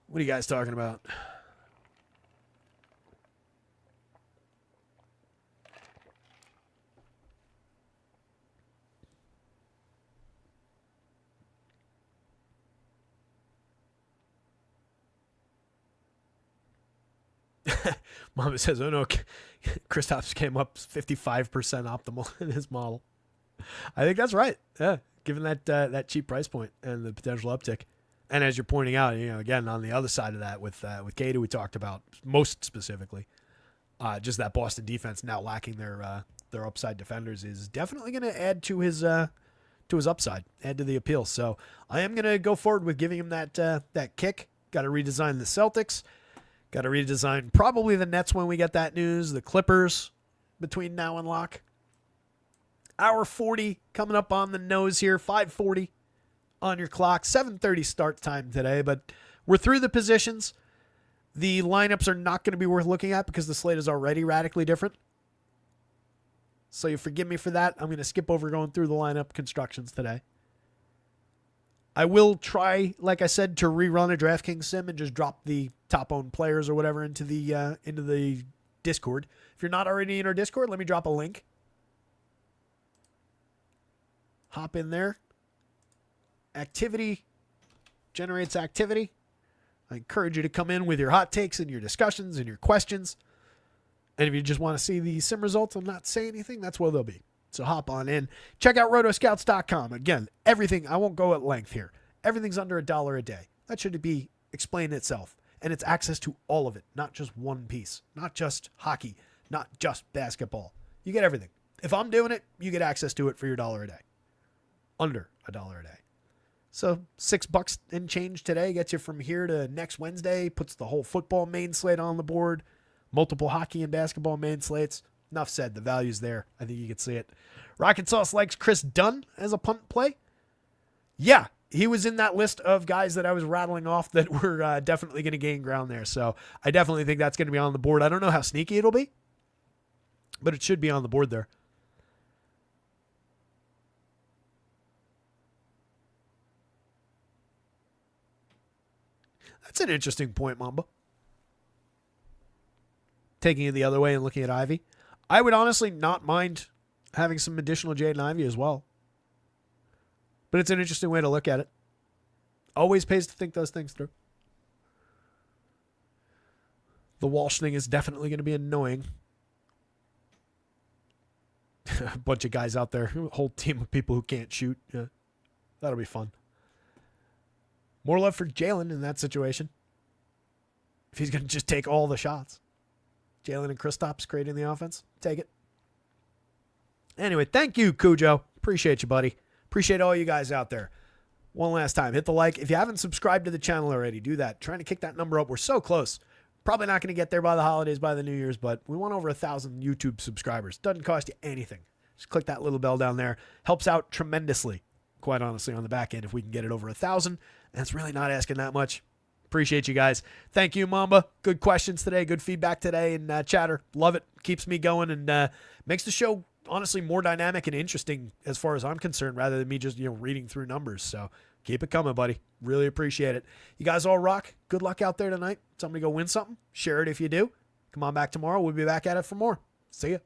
S1: What are you guys talking about? Mama says, oh no, Kristaps came up 55% optimal in his model. I think that's right. Yeah, given that cheap price point and the potential uptick. And as you're pointing out, again, on the other side of that with Kate, we talked about most specifically, just that Boston defense now lacking their upside defenders is definitely going to add to his to his upside, add to the appeal. So I am going to go forward with giving him that kick. Got to redesign the Celtics. Got to redesign probably the Nets when we get that news. The Clippers between now and lock. Hour 40 coming up on the nose here. 5:40 on your clock. 7:30 start time today, but we're through the positions. The lineups are not going to be worth looking at because the slate is already radically different. So you forgive me for that. I'm going to skip over going through the lineup constructions today. I will try, like I said, to rerun a DraftKings sim and just drop the top owned players or whatever into the Discord. If you're not already in our Discord, let me drop a link. Hop in there. Activity generates activity. I encourage you to come in with your hot takes and your discussions and your questions. And if you just want to see the sim results and not say anything, that's where they'll be. So hop on in. Check out rotoscouts.com. Again, everything, I won't go at length here. Everything's under $1 a day. That should be explained itself. And it's access to all of it, not just one piece. Not just hockey, not just basketball. You get everything. If I'm doing it, you get access to it for your $1 a day. Under $1 a day. So $6 and change today gets you from here to next Wednesday, puts the whole football main slate on the board, multiple hockey and basketball main slates. Enough said. The value's there. I think you can see it. Rocket Sauce likes Chris Dunn as a punt play. Yeah, he was in that list of guys that I was rattling off that were definitely going to gain ground there. So I definitely think that's going to be on the board. I don't know how sneaky it'll be, but it should be on the board there. That's an interesting point, Mamba. Taking it the other way and looking at Ivy. I would honestly not mind having some additional Jaden Ivy as well. But it's an interesting way to look at it. Always pays to think those things through. The Walsh thing is definitely going to be annoying. A bunch of guys out there. A whole team of people who can't shoot. Yeah, that'll be fun. More love for Jalen in that situation. If he's going to just take all the shots. Jalen and Kristaps creating the offense. Take it. Anyway, thank you, Cujo. Appreciate you, buddy. Appreciate all you guys out there. One last time, hit the like. If you haven't subscribed to the channel already, do that. Trying to kick that number up. We're so close. Probably not going to get there by the holidays, by the New Year's, but we want over 1,000 YouTube subscribers. Doesn't cost you anything. Just click that little bell down there. Helps out tremendously, quite honestly, on the back end if we can get it over 1,000. And it's really not asking that much. Appreciate you guys. Thank you, Mamba. Good questions today. Good feedback today in chatter. Love it. Keeps me going and makes the show honestly more dynamic and interesting as far as I'm concerned rather than me just reading through numbers. So keep it coming, buddy. Really appreciate it. You guys all rock. Good luck out there tonight. Somebody go win something. Share it if you do. Come on back tomorrow. We'll be back at it for more. See ya.